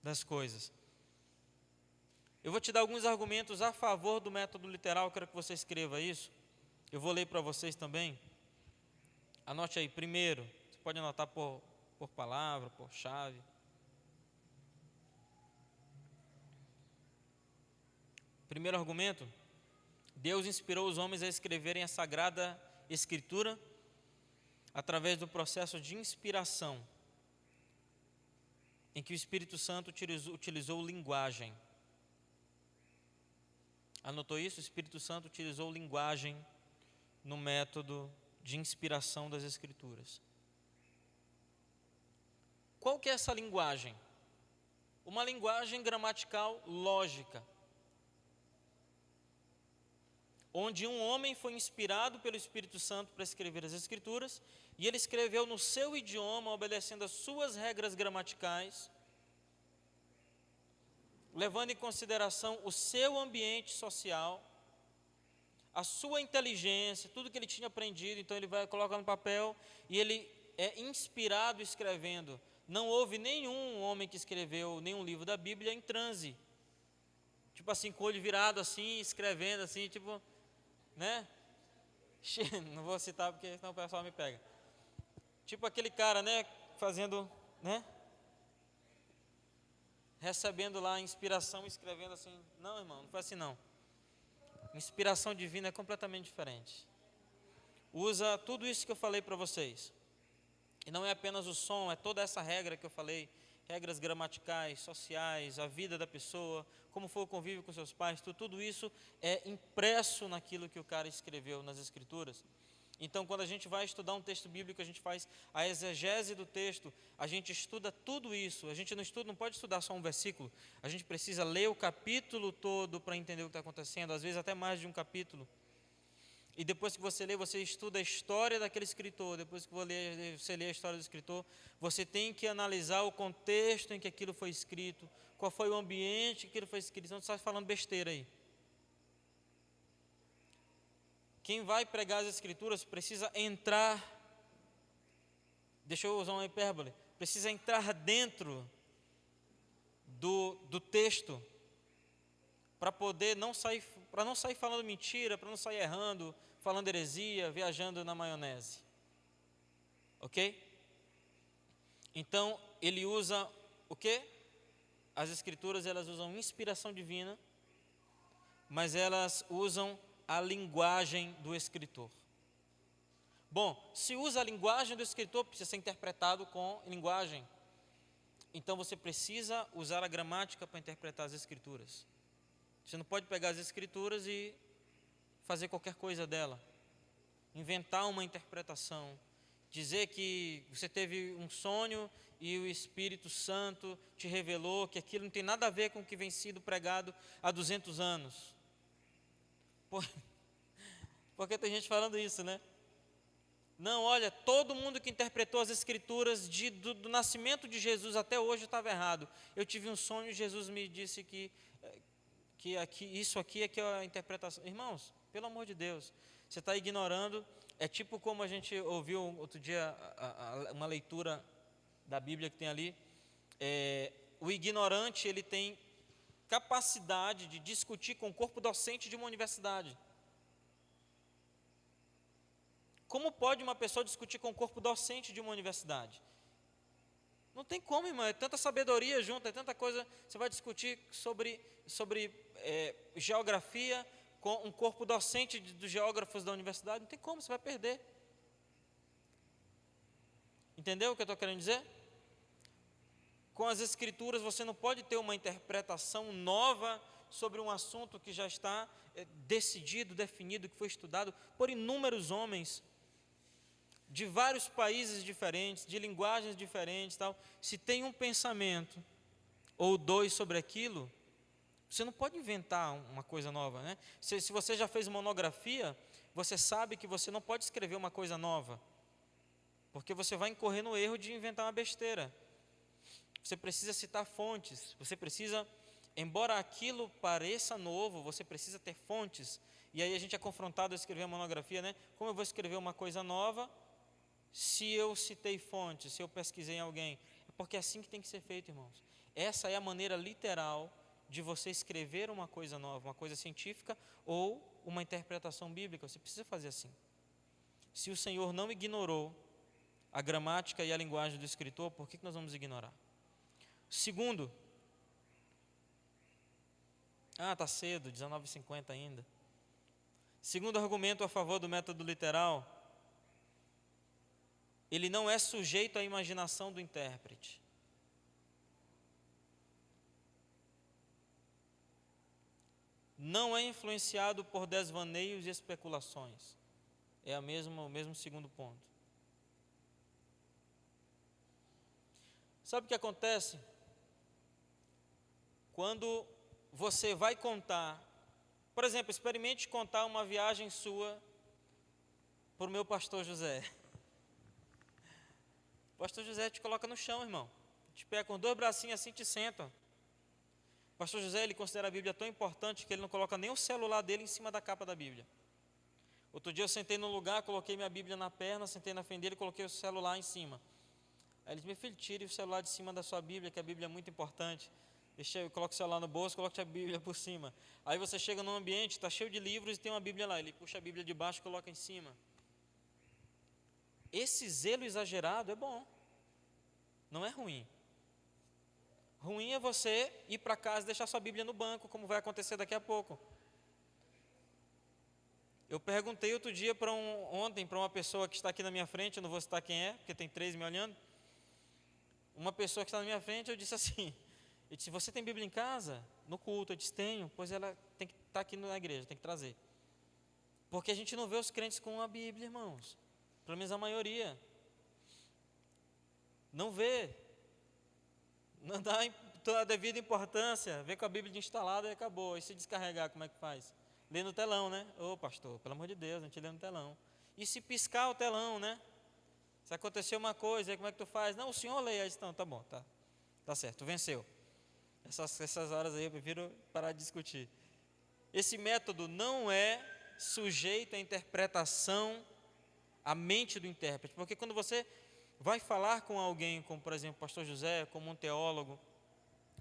das coisas. Eu vou te dar alguns argumentos a favor do método literal, eu quero que você escreva isso. Eu vou ler para vocês também. Anote aí, primeiro, você pode anotar por palavra, por chave. Primeiro argumento, Deus inspirou os homens a escreverem a Sagrada Escritura através do processo de inspiração, em que o Espírito Santo utilizou linguagem. Anotou isso? O Espírito Santo utilizou linguagem no método de inspiração das Escrituras. Qual que é essa linguagem? Uma linguagem gramatical lógica, onde um homem foi inspirado pelo Espírito Santo para escrever as Escrituras, e ele escreveu no seu idioma, obedecendo as suas regras gramaticais, levando em consideração o seu ambiente social, a sua inteligência, tudo que ele tinha aprendido. Então ele vai colocar no papel e ele é inspirado escrevendo. Não houve nenhum homem que escreveu nenhum livro da Bíblia em transe, tipo assim, com o olho virado assim, escrevendo assim, tipo, né? Não vou citar porque senão o pessoal me pega. Tipo aquele cara, né, fazendo, né, recebendo lá a inspiração, escrevendo assim. Não, irmão, não foi assim não. Inspiração divina é completamente diferente. Usa tudo isso que eu falei para vocês. E não é apenas o som, é toda essa regra que eu falei, regras gramaticais, sociais, a vida da pessoa, como foi o convívio com seus pais, tudo isso é impresso naquilo que o cara escreveu nas Escrituras. Então, quando a gente vai estudar um texto bíblico, a gente faz a exegese do texto, a gente estuda tudo isso. A gente não pode estudar só um versículo, a gente precisa ler o capítulo todo para entender o que está acontecendo, às vezes até mais de um capítulo. E depois que você lê, você estuda a história daquele escritor. Depois que você lê a história do escritor, você tem que analisar o contexto em que aquilo foi escrito, qual foi o ambiente em que aquilo foi escrito. Então, você está falando besteira aí. Quem vai pregar as Escrituras precisa entrar, deixa eu usar uma hipérbole, precisa entrar dentro do texto, para poder não sair falando mentira, para não sair errando, falando heresia, viajando na maionese. Ok? Então, ele usa o quê? As Escrituras, elas usam inspiração divina, mas elas usam a linguagem do escritor. Bom, se usa a linguagem do escritor, precisa ser interpretado com linguagem. Então você precisa usar a gramática para interpretar as Escrituras. Você não pode pegar as Escrituras e fazer qualquer coisa dela, inventar uma interpretação, dizer que você teve um sonho e o Espírito Santo te revelou que aquilo não tem nada a ver com o que vem sido pregado há 200 anos. Porque tem gente falando isso, né? Não, olha, todo mundo que interpretou as Escrituras do nascimento de Jesus até hoje estava errado. Eu tive um sonho e Jesus me disse que isso aqui é que é a interpretação. Irmãos, pelo amor de Deus, você está ignorando. É tipo como a gente ouviu outro dia uma leitura da Bíblia que tem ali. O ignorante, ele tem capacidade de discutir com o corpo docente de uma universidade. Como pode uma pessoa discutir com o corpo docente de uma universidade? Não tem como, irmão, é tanta sabedoria junto, é tanta coisa. Você vai discutir sobre geografia com um corpo docente dos geógrafos da universidade, não tem como, você vai perder. Entendeu o que eu estou querendo dizer? Com as escrituras você não pode ter uma interpretação nova sobre um assunto que já está decidido, definido, que foi estudado por inúmeros homens de vários países diferentes, de linguagens diferentes, tal. Se tem um pensamento ou dois sobre aquilo, você não pode inventar uma coisa nova, né? Se você já fez monografia, você sabe que você não pode escrever uma coisa nova, porque você vai incorrer no erro de inventar uma besteira. Você precisa citar fontes, você precisa, embora aquilo pareça novo, você precisa ter fontes. E aí a gente é confrontado a escrever uma monografia, né? Como eu vou escrever uma coisa nova se eu citei fontes, se eu pesquisei em alguém? É porque é assim que tem que ser feito, irmãos. Essa é a maneira literal de você escrever uma coisa nova, uma coisa científica ou uma interpretação bíblica. Você precisa fazer assim. Se o Senhor não ignorou a gramática e a linguagem do escritor, por que nós vamos ignorar? Segundo, está cedo, 19h50 ainda. Segundo argumento a favor do método literal, ele não é sujeito à imaginação do intérprete. Não é influenciado por desvaneios e especulações. É o mesmo segundo ponto. Sabe o que acontece? Quando você vai contar, por exemplo, experimente contar uma viagem sua para o meu pastor José. O pastor José te coloca no chão, irmão. Te pega com 2 bracinhos assim, te senta. O pastor José, ele considera a Bíblia tão importante que ele não coloca nem o celular dele em cima da capa da Bíblia. Outro dia eu sentei num lugar, coloquei minha Bíblia na perna, sentei na frente dele e coloquei o celular em cima. Aí ele disse: meu filho, tire o celular de cima da sua Bíblia, que a Bíblia é muito importante. Coloca o celular no bolso, coloque a Bíblia por cima. Aí você chega num ambiente, está cheio de livros e tem uma Bíblia lá. Ele puxa a Bíblia de baixo e coloca em cima. Esse zelo exagerado é bom, não é ruim. Ruim é você ir para casa e deixar sua Bíblia no banco, como vai acontecer daqui a pouco. Eu perguntei outro dia ontem para uma pessoa que está aqui na minha frente, eu não vou citar quem é, porque tem 3 me olhando. Uma pessoa que está na minha frente, eu disse assim, eu disse: você tem Bíblia em casa? No culto. Eu disse: tenho. Pois ela tem que estar aqui na igreja, tem que trazer. Porque a gente não vê os crentes com a Bíblia, irmãos. Pelo menos a maioria. Não vê. Não dá a devida importância. Vê com a Bíblia instalada e acabou. E se descarregar, como é que faz? Lê no telão, né? Ô pastor, pelo amor de Deus, a gente lê no telão. E se piscar o telão, né? Se acontecer uma coisa, aí como é que tu faz? Não, o senhor lê. Aí então, tá bom, tá certo, tu venceu. Essas horas aí eu prefiro parar de discutir. Esse método não é sujeito à interpretação, à mente do intérprete. Porque quando você vai falar com alguém, como por exemplo o pastor José, como um teólogo,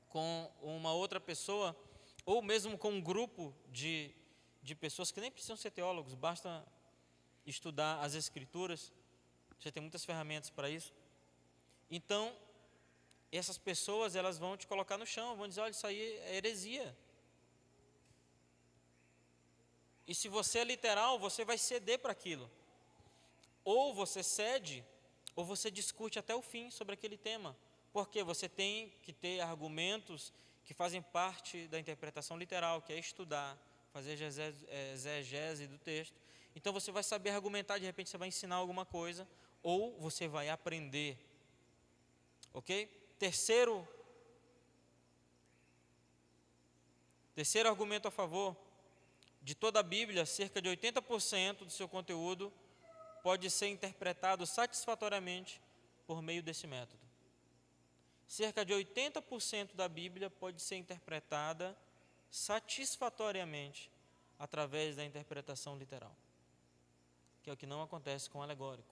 com uma outra pessoa, ou mesmo com um grupo de pessoas que nem precisam ser teólogos, basta estudar as escrituras, você tem muitas ferramentas para isso. Então, essas pessoas, elas vão te colocar no chão, vão dizer: olha, isso aí é heresia. E se você é literal, você vai ceder para aquilo. Ou você cede, ou você discute até o fim sobre aquele tema. Porque você tem que ter argumentos que fazem parte da interpretação literal, que é estudar, fazer exegese do texto. Então você vai saber argumentar, de repente você vai ensinar alguma coisa, ou você vai aprender. Ok? Terceiro argumento a favor: de toda a Bíblia, cerca de 80% do seu conteúdo pode ser interpretado satisfatoriamente por meio desse método. Cerca de 80% da Bíblia pode ser interpretada satisfatoriamente através da interpretação literal, que é o que não acontece com o alegórico.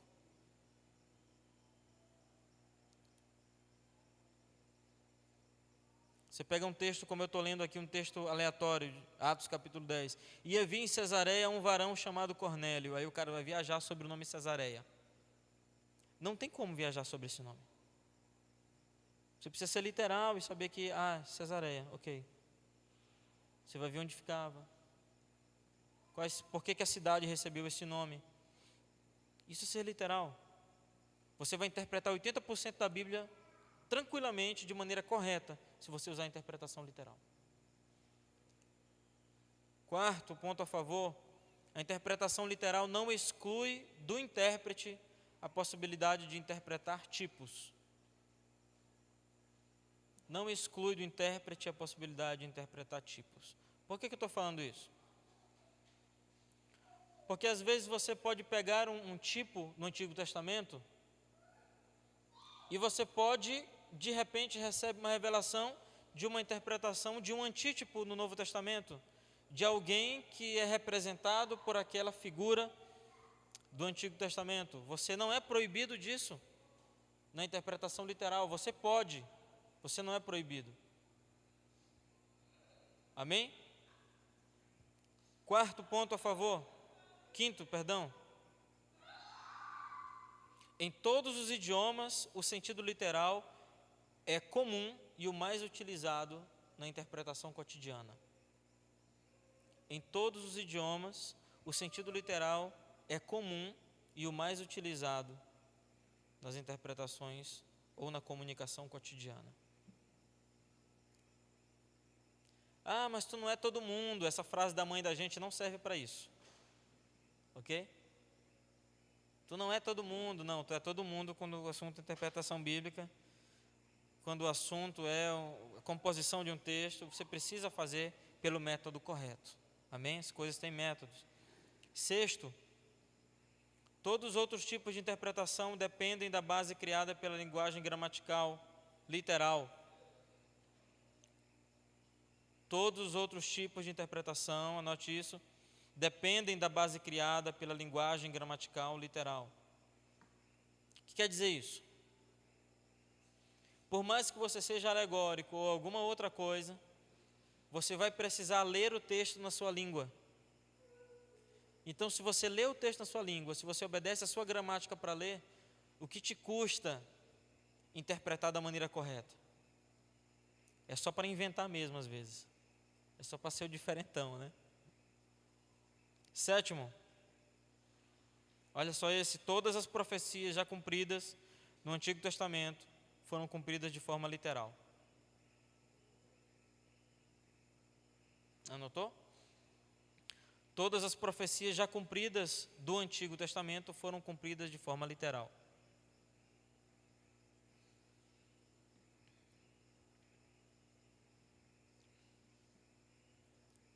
Você pega um texto, como eu estou lendo aqui, um texto aleatório, Atos capítulo 10. E havia em Cesareia um varão chamado Cornélio. Aí o cara vai viajar sobre o nome Cesareia. Não tem como viajar sobre esse nome. Você precisa ser literal e saber que, Cesareia, ok. Você vai ver onde ficava. Por que a cidade recebeu esse nome? Isso é ser literal. Você vai interpretar 80% da Bíblia tranquilamente, de maneira correta, se você usar a interpretação literal. Quarto ponto a favor, a interpretação literal não exclui do intérprete a possibilidade de interpretar tipos. Não exclui do intérprete a possibilidade de interpretar tipos. Por que eu estou falando isso? Porque às vezes você pode pegar um tipo no Antigo Testamento e você pode, de repente, receber uma revelação de uma interpretação de um antítipo no Novo Testamento, de alguém que é representado por aquela figura do Antigo Testamento. Você não é proibido disso na interpretação literal, você pode, você não é proibido. Amém? Quinto, perdão. Em todos os idiomas, o sentido literal é comum e o mais utilizado na interpretação cotidiana. Em todos os idiomas, o sentido literal é comum e o mais utilizado nas interpretações ou na comunicação cotidiana. Mas tu não é todo mundo. Essa frase da mãe da gente não serve para isso. Ok? Tu não é todo mundo, não. Tu é todo mundo quando o assunto é interpretação bíblica. Quando o assunto é a composição de um texto, você precisa fazer pelo método correto. Amém? As coisas têm métodos. Sexto, todos os outros tipos de interpretação dependem da base criada pela linguagem gramatical, literal. Todos os outros tipos de interpretação, anote isso, dependem da base criada pela linguagem gramatical, literal. O que quer dizer isso? Por mais que você seja alegórico ou alguma outra coisa, você vai precisar ler o texto na sua língua. Então, se você lê o texto na sua língua, se você obedece a sua gramática para ler, o que te custa interpretar da maneira correta? É só para inventar mesmo, às vezes. É só para ser o diferentão, né? Sétimo, olha só todas as profecias já cumpridas no Antigo Testamento foram cumpridas de forma literal. Anotou? Todas as profecias já cumpridas do Antigo Testamento foram cumpridas de forma literal.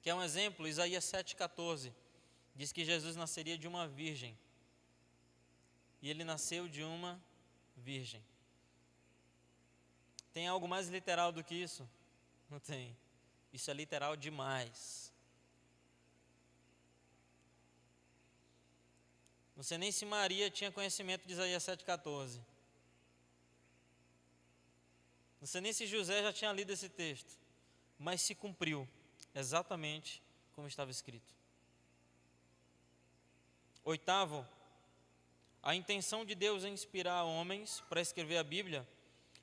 Quer um exemplo? Isaías 7,14 diz que Jesus nasceria de uma virgem. E ele nasceu de uma virgem. Tem algo mais literal do que isso? Não tem. Isso é literal demais. Não sei nem se Maria tinha conhecimento de Isaías 7,14. Não sei nem se José já tinha lido esse texto. Mas se cumpriu exatamente como estava escrito. Oitavo, a intenção de Deus em inspirar homens para escrever a Bíblia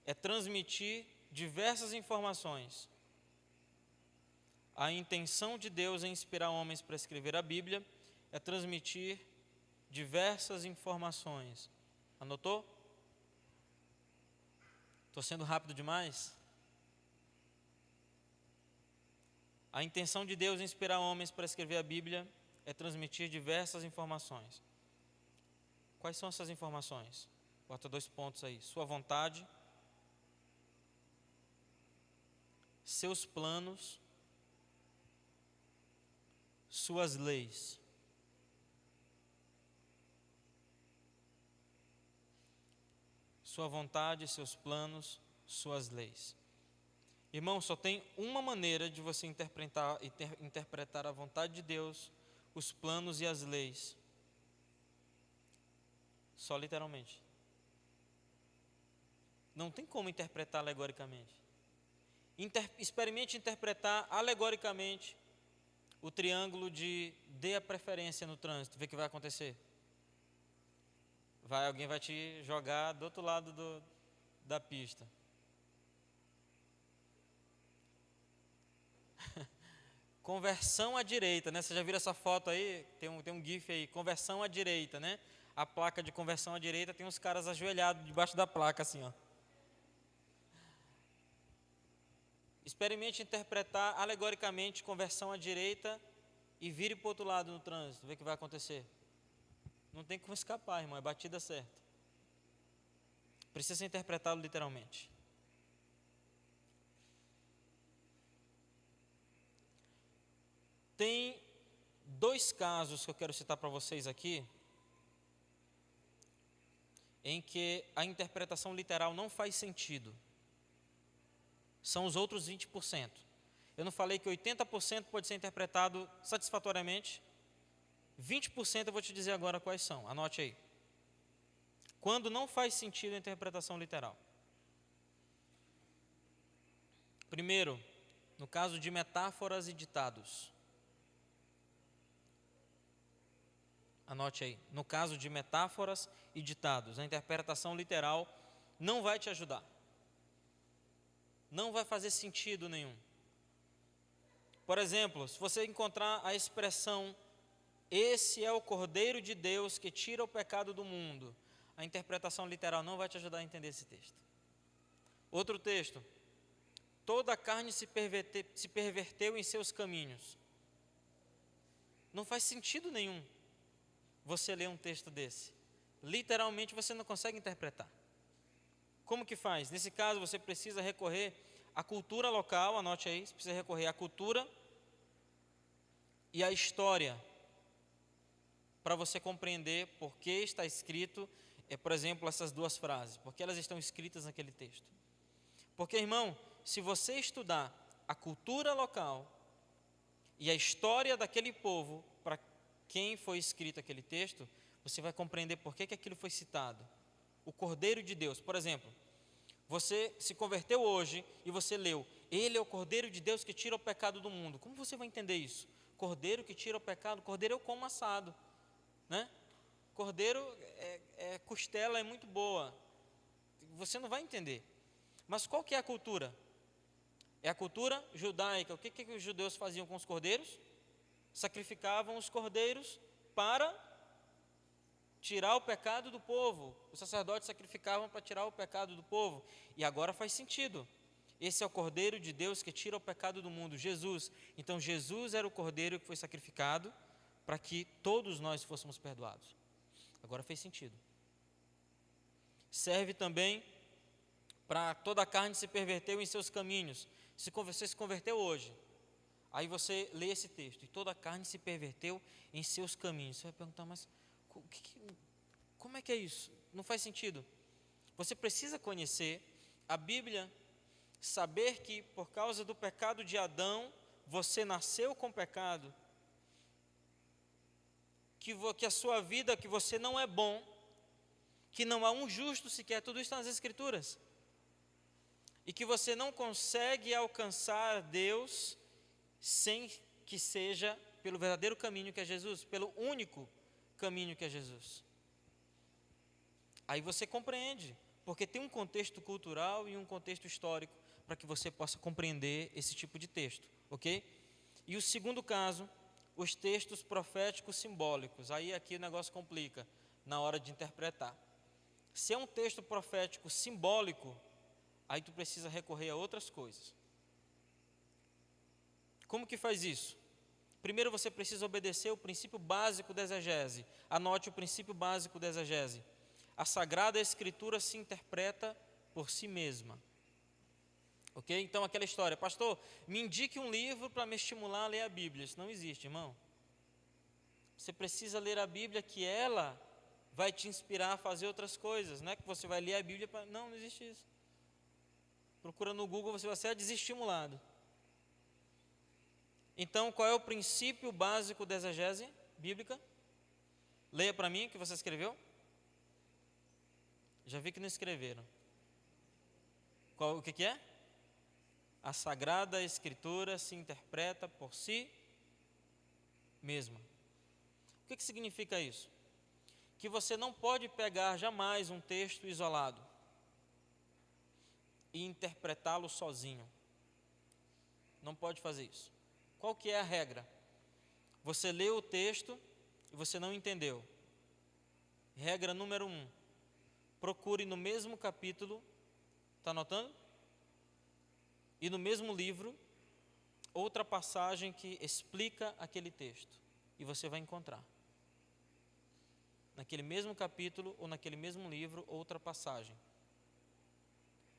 é transmitir diversas informações. A intenção de Deus em inspirar homens para escrever a Bíblia é transmitir diversas informações. Anotou? Estou sendo rápido demais? A intenção de Deus em inspirar homens para escrever a Bíblia é transmitir diversas informações. Quais são essas informações? Bota 2 pontos aí. Sua vontade, seus planos, suas leis. Sua vontade, seus planos, suas leis. Irmão, só tem uma maneira de você interpretar a vontade de Deus, os planos e as leis. Só literalmente. Não tem como interpretar alegoricamente. Experimente interpretar alegoricamente o triângulo de dê a preferência no trânsito. Vê o que vai acontecer. Alguém vai te jogar do outro lado da pista. Conversão à direita, né? Você já viu essa foto aí? Tem um gif aí, conversão à direita, né? A placa de conversão à direita tem uns caras ajoelhados debaixo da placa, assim, ó. Experimente interpretar alegoricamente conversão à direita e vire para o outro lado no trânsito, vê o que vai acontecer. Não tem como escapar, irmão, é batida certa. Precisa ser interpretado literalmente. Tem 2 casos que eu quero citar para vocês aqui, em que a interpretação literal não faz sentido. São os outros 20%. Eu não falei que 80% pode ser interpretado satisfatoriamente? 20% eu vou te dizer agora quais são, anote aí. Quando não faz sentido a interpretação literal. Primeiro, no caso de metáforas e ditados. Anote aí, no caso de metáforas e ditados, a interpretação literal não vai te ajudar. Não vai fazer sentido nenhum. Por exemplo, se você encontrar a expressão esse é o Cordeiro de Deus que tira o pecado do mundo, a interpretação literal não vai te ajudar a entender esse texto. Outro texto, toda a carne se perverteu em seus caminhos. Não faz sentido nenhum você ler um texto desse. Literalmente você não consegue interpretar. Como que faz? Nesse caso você precisa recorrer à cultura local, anote aí, você precisa recorrer à cultura e à história para você compreender por que está escrito, por exemplo, essas 2 frases, porque elas estão escritas naquele texto. Porque, irmão, se você estudar a cultura local e a história daquele povo, para quem foi escrito aquele texto, você vai compreender por que aquilo foi citado. O Cordeiro de Deus, por exemplo, você se converteu hoje e você leu, ele é o Cordeiro de Deus que tira o pecado do mundo. Como você vai entender isso? Cordeiro que tira o pecado, cordeiro eu como assado, né? Cordeiro costela é muito boa, você não vai entender. Mas qual que é a cultura? É a cultura judaica. O que os judeus faziam com os cordeiros? Sacrificavam os cordeiros para tirar o pecado do povo. Os sacerdotes sacrificavam para tirar o pecado do povo. E agora faz sentido. Esse é o Cordeiro de Deus que tira o pecado do mundo, Jesus. Então Jesus era o Cordeiro que foi sacrificado para que todos nós fôssemos perdoados. Agora fez sentido. Serve também para toda a carne se perverteu em seus caminhos. Se você se converteu hoje, aí você lê esse texto, e toda a carne se perverteu em seus caminhos. Você vai perguntar, mas como é que é isso? Não faz sentido. Você precisa conhecer a Bíblia, saber que por causa do pecado de Adão, você nasceu com pecado, que a sua vida, que você não é bom, que não há um justo sequer, tudo isso está nas Escrituras. E que você não consegue alcançar Deus sem que seja pelo verdadeiro caminho que é Jesus, pelo único caminho que é Jesus. Aí você compreende, porque tem um contexto cultural e um contexto histórico para que você possa compreender esse tipo de texto, ok? E o segundo caso, os textos proféticos simbólicos. Aí aqui o negócio complica na hora de interpretar. Se é um texto profético simbólico, aí tu precisa recorrer a outras coisas. Como que faz isso? Primeiro você precisa obedecer o princípio básico da exegese. Anote o princípio básico da exegese. A Sagrada Escritura se interpreta por si mesma. Ok? Então aquela história, pastor, me indique um livro para me estimular a ler a Bíblia. Isso não existe, irmão. Você precisa ler a Bíblia, que ela vai te inspirar a fazer outras coisas. Não é que você vai ler a Bíblia para... Não existe isso. Procura no Google, você vai ser desestimulado. Então, qual é o princípio básico da exegese bíblica? Leia para mim o que você escreveu. Já vi que não escreveram. O que é? A Sagrada Escritura se interpreta por si mesma. O que significa isso? Que você não pode pegar jamais um texto isolado e interpretá-lo sozinho. Não pode fazer isso. Qual que é a regra? Você leu o texto e você não entendeu. Regra número 1. Procure no mesmo capítulo, está anotando? E no mesmo livro, outra passagem que explica aquele texto. E você vai encontrar. Naquele mesmo capítulo ou naquele mesmo livro, outra passagem.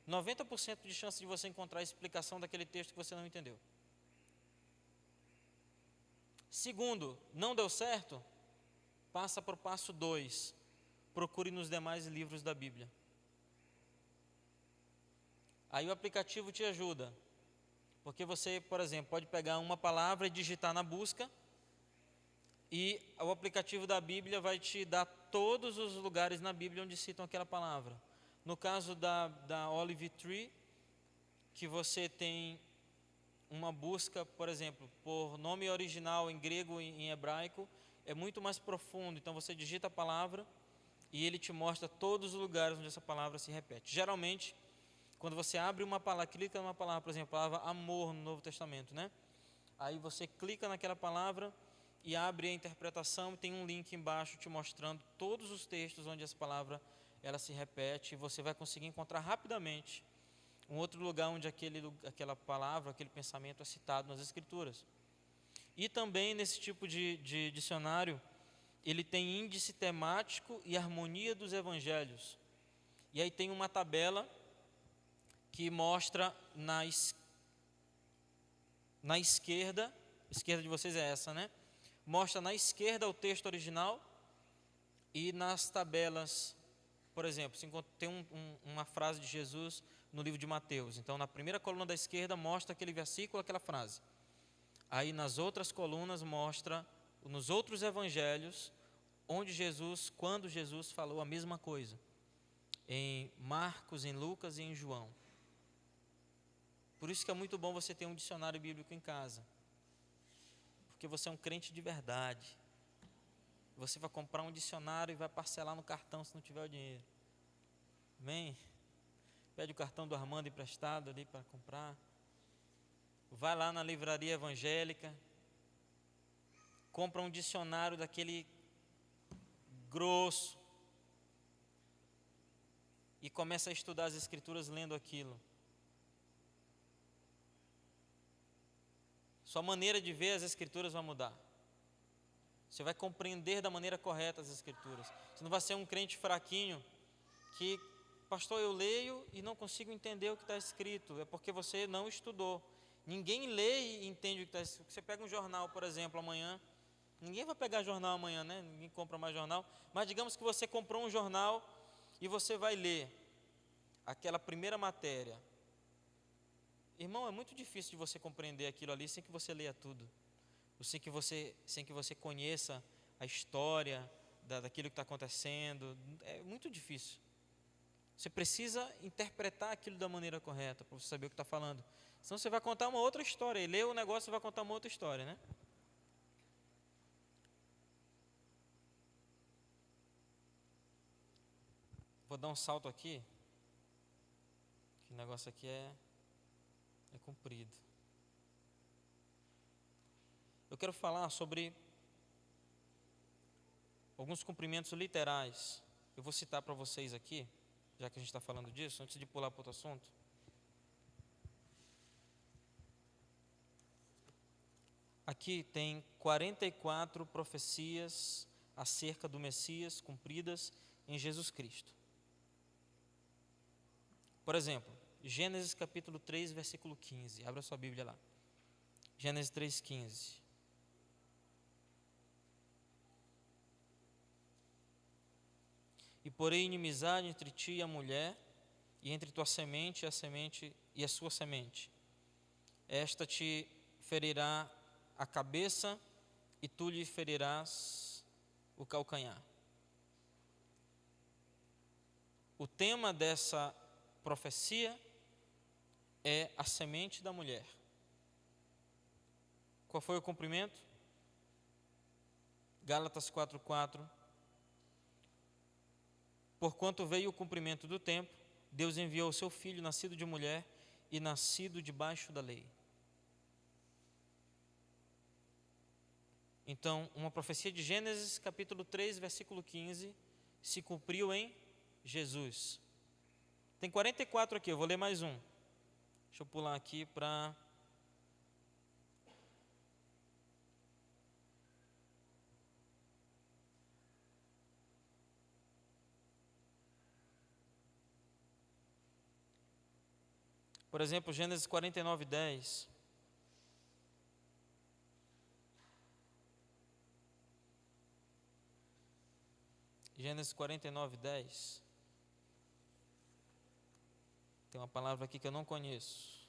90% de chance de você encontrar a explicação daquele texto que você não entendeu. Segundo, não deu certo? Passa para o passo 2. Procure nos demais livros da Bíblia. Aí o aplicativo te ajuda. Porque você, por exemplo, pode pegar uma palavra e digitar na busca, e o aplicativo da Bíblia vai te dar todos os lugares na Bíblia onde citam aquela palavra. No caso da Olive Tree, que você tem uma busca, por exemplo, por nome original em grego e em hebraico, é muito mais profundo. Então você digita a palavra e ele te mostra todos os lugares onde essa palavra se repete. Geralmente, quando você abre uma palavra, clica numa palavra, por exemplo, a palavra amor no Novo Testamento, né? Aí você clica naquela palavra e abre a interpretação, e tem um link embaixo te mostrando todos os textos onde essa palavra ela se repete, e você vai conseguir encontrar rapidamente um outro lugar onde aquela palavra, aquele pensamento é citado nas Escrituras. E também nesse tipo de dicionário, ele tem índice temático e harmonia dos evangelhos. E aí tem uma tabela que mostra na esquerda de vocês é essa, né? Mostra na esquerda o texto original, e nas tabelas, por exemplo, se tem uma frase de Jesus no livro de Mateus. Então, na primeira coluna da esquerda mostra aquele versículo, aquela frase. Aí nas outras colunas mostra, nos outros evangelhos, quando Jesus falou a mesma coisa. Em Marcos, em Lucas e em João. Por isso que é muito bom você ter um dicionário bíblico em casa. Porque você é um crente de verdade. Você vai comprar um dicionário e vai parcelar no cartão se não tiver o dinheiro. Amém? Pede o cartão do Armando emprestado ali para comprar. Vai lá na livraria evangélica. Compra um dicionário daquele grosso. E começa a estudar as Escrituras lendo aquilo. Sua maneira de ver as Escrituras vai mudar. Você vai compreender da maneira correta as Escrituras. Você não vai ser um crente fraquinho que, pastor, eu leio e não consigo entender o que está escrito. É porque você não estudou. Ninguém lê e entende o que está escrito. Você pega um jornal, por exemplo, amanhã. Ninguém vai pegar jornal amanhã, né? Ninguém compra mais jornal. Mas digamos que você comprou um jornal e você vai ler aquela primeira matéria. Irmão, é muito difícil de você compreender aquilo ali sem que você leia tudo. Sem que você conheça a história daquilo que está acontecendo. É muito difícil. Você precisa interpretar aquilo da maneira correta para você saber o que está falando. Senão você vai contar uma outra história. E lê o negócio e vai contar uma outra história, né? Vou dar um salto aqui. Que o negócio aqui é comprido. Eu quero falar sobre alguns cumprimentos literais. Eu vou citar para vocês aqui, já que a gente está falando disso, antes de pular para outro assunto. Aqui tem 44 profecias acerca do Messias cumpridas em Jesus Cristo. Por exemplo, Gênesis capítulo 3, versículo 15. Abra sua Bíblia lá. Gênesis 3,15. E porém inimizade entre ti e a mulher, e entre tua semente e a sua semente. Esta te ferirá a cabeça, e tu lhe ferirás o calcanhar. O tema dessa profecia é a semente da mulher. Qual foi o cumprimento? Gálatas 4:4. Porquanto veio o cumprimento do tempo, Deus enviou o seu Filho, nascido de mulher e nascido debaixo da lei. Então, uma profecia de Gênesis, capítulo 3, versículo 15, se cumpriu em Jesus. Tem 44 aqui, eu vou ler mais um. Deixa eu pular aqui para... Por exemplo, Gênesis 49:10. Gênesis 49:10. Tem uma palavra aqui que eu não conheço.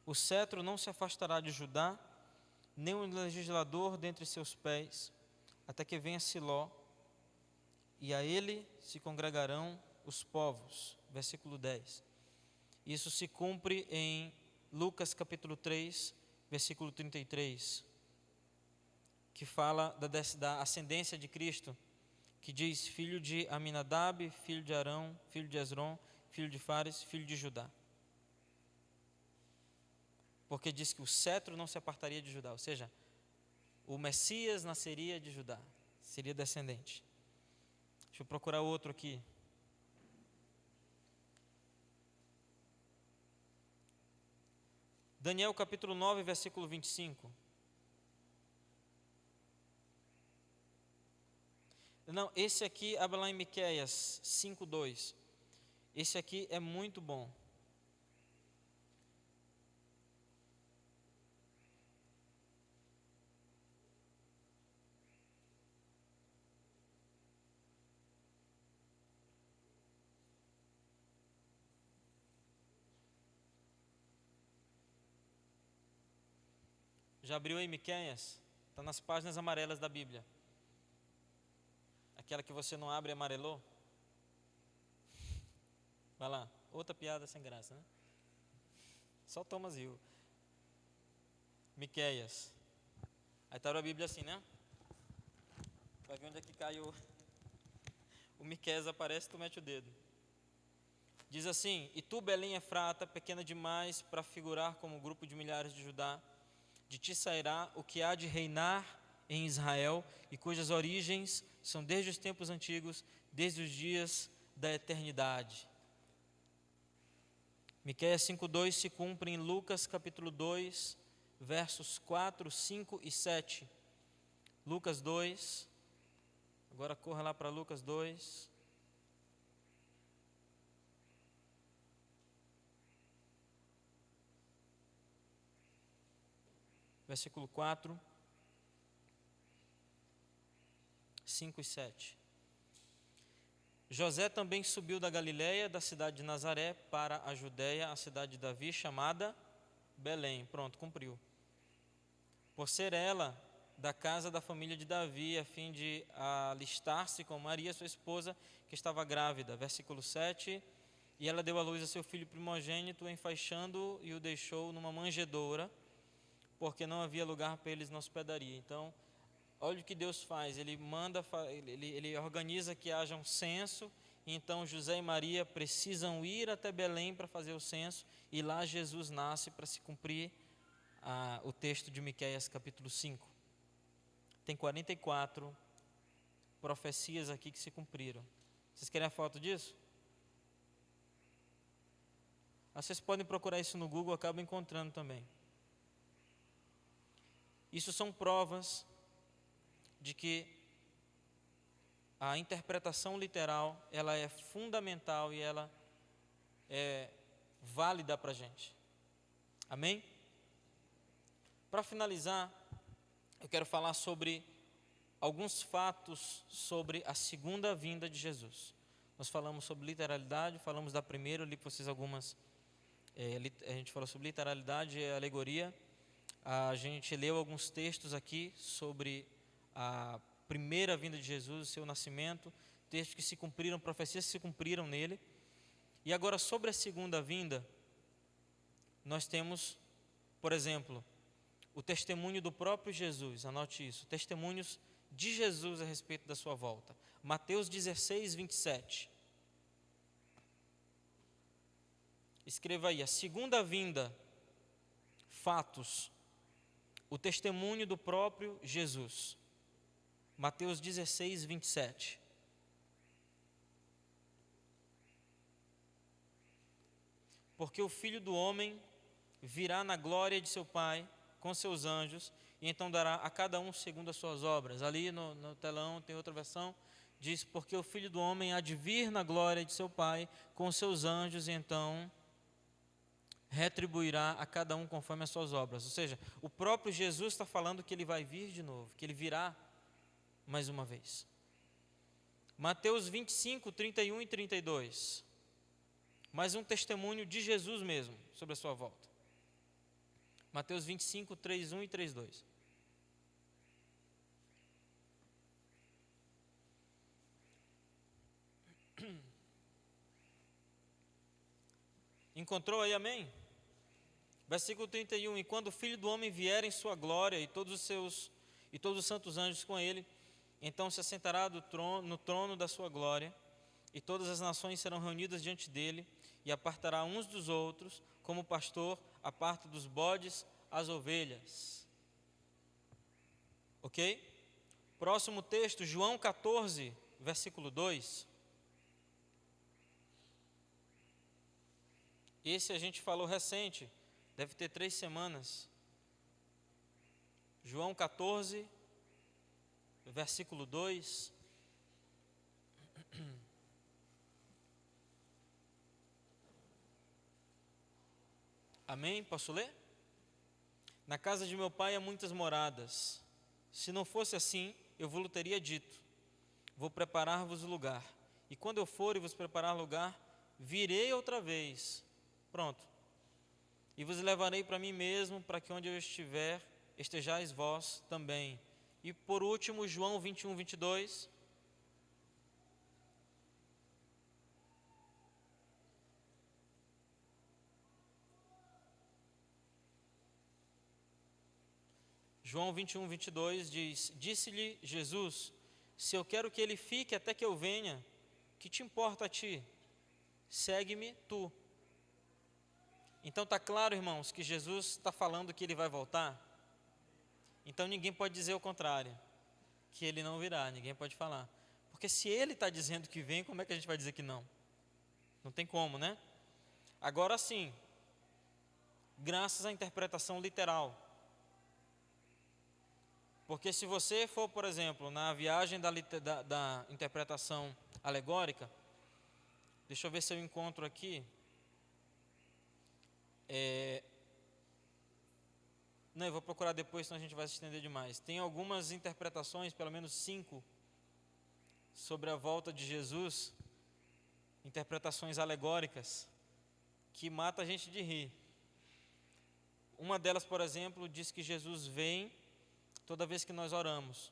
O cetro não se afastará de Judá, nem um legislador dentre seus pés, até que venha Siló, e a ele se congregarão os povos. Versículo 10. Isso se cumpre em Lucas capítulo 3, versículo 33, que fala da ascendência de Cristo, que diz: filho de Aminadab, filho de Arão, filho de Esrom, filho de Fares, filho de Judá. Porque diz que o cetro não se apartaria de Judá, ou seja, o Messias nasceria de Judá, seria descendente. Deixa eu procurar outro aqui. Daniel capítulo 9, versículo 25. Não, esse aqui, abre lá em Miqueias 5:2. Esse aqui é muito bom. Já abriu aí Miqueias? Está nas páginas amarelas da Bíblia. Aquela que você não abre e amarelou. Vai lá, outra piada sem graça, né? Só Thomas riu. Miqueias. Aí está a Bíblia assim, né? Vai ver onde é que cai o Miqueias aparece, tu mete o dedo. Diz assim: e tu, Belém Efrata, pequena demais para figurar como grupo de milhares de Judá, de ti sairá o que há de reinar em Israel, e cujas origens são desde os tempos antigos, desde os dias da eternidade. Miqueias 5:2 se cumpre em Lucas capítulo 2, versos 4, 5 e 7. Lucas 2, agora corra lá para Lucas 2. Versículo 4, 5 e 7. José também subiu da Galiléia, da cidade de Nazaré, para a Judéia, a cidade de Davi, chamada Belém. Pronto, cumpriu. Por ser ela da casa da família de Davi, a fim de alistar-se com Maria, sua esposa, que estava grávida. Versículo 7. E ela deu à luz a seu filho primogênito, enfaixando-o e o deixou numa manjedoura, porque não havia lugar para eles na hospedaria. Então, olha o que Deus faz, Ele organiza que haja um censo, e então José e Maria precisam ir até Belém para fazer o censo, e lá Jesus nasce para se cumprir o texto de Miqueias capítulo 5. Tem 44 profecias aqui que se cumpriram. Vocês querem a foto disso? Vocês podem procurar isso no Google, acabam encontrando também. Isso são provas de que a interpretação literal, ela é fundamental e ela é válida para a gente. Amém? Para finalizar, eu quero falar sobre alguns fatos sobre a segunda vinda de Jesus. Nós falamos sobre literalidade, falamos da primeira, eu li para vocês algumas. A gente falou sobre literalidade e alegoria. A gente leu alguns textos aqui sobre a primeira vinda de Jesus, o seu nascimento, textos que se cumpriram, profecias que se cumpriram nele. E agora, sobre a segunda vinda, nós temos, por exemplo, o testemunho do próprio Jesus, anote isso, testemunhos de Jesus a respeito da sua volta. Mateus 16, 27. Escreva aí, a segunda vinda, fatos, o testemunho do próprio Jesus. Mateus 16, 27. Porque o Filho do Homem virá na glória de seu Pai com seus anjos, e então dará a cada um segundo as suas obras. Ali no telão tem outra versão, diz, porque o Filho do Homem há de vir na glória de seu Pai com seus anjos, e então retribuirá a cada um conforme as suas obras. Ou seja, o próprio Jesus está falando que ele vai vir de novo, que ele virá mais uma vez. Mateus 25, 31 e 32. Mais um testemunho de Jesus mesmo sobre a sua volta. Mateus 25, 31 e 32. Encontrou aí, amém? Versículo 31. E quando o Filho do Homem vier em sua glória, e todos os santos anjos com ele, então se assentará no trono da sua glória, e todas as nações serão reunidas diante dele, e apartará uns dos outros, como o pastor aparta dos bodes as ovelhas. Ok? Próximo texto, João 14, versículo 2. Esse a gente falou recente, deve ter 3 semanas. João 14, versículo 2. Amém? Posso ler? Na casa de meu pai há muitas moradas. Se não fosse assim, eu vos teria dito: vou preparar-vos o lugar. E quando eu for e vos preparar lugar, virei outra vez. Pronto. E vos levarei para mim mesmo, para que onde eu estiver, estejais vós também. E por último, João 21, 22. João 21, 22 diz: disse-lhe Jesus: se eu quero que ele fique até que eu venha, que te importa a ti? Segue-me tu. Então está claro, irmãos, que Jesus está falando que ele vai voltar. Então ninguém pode dizer o contrário, que ele não virá, ninguém pode falar. Porque se ele está dizendo que vem, como é que a gente vai dizer que não? Não tem como, né? Agora sim, graças à interpretação literal. Porque se você for, por exemplo, na viagem da interpretação alegórica, deixa eu ver se eu encontro aqui. Não, eu vou procurar depois, senão a gente vai se estender demais. Tem algumas interpretações, pelo menos 5, sobre a volta de Jesus, interpretações alegóricas, que mata a gente de rir. Uma delas, por exemplo, diz que Jesus vem toda vez que nós oramos.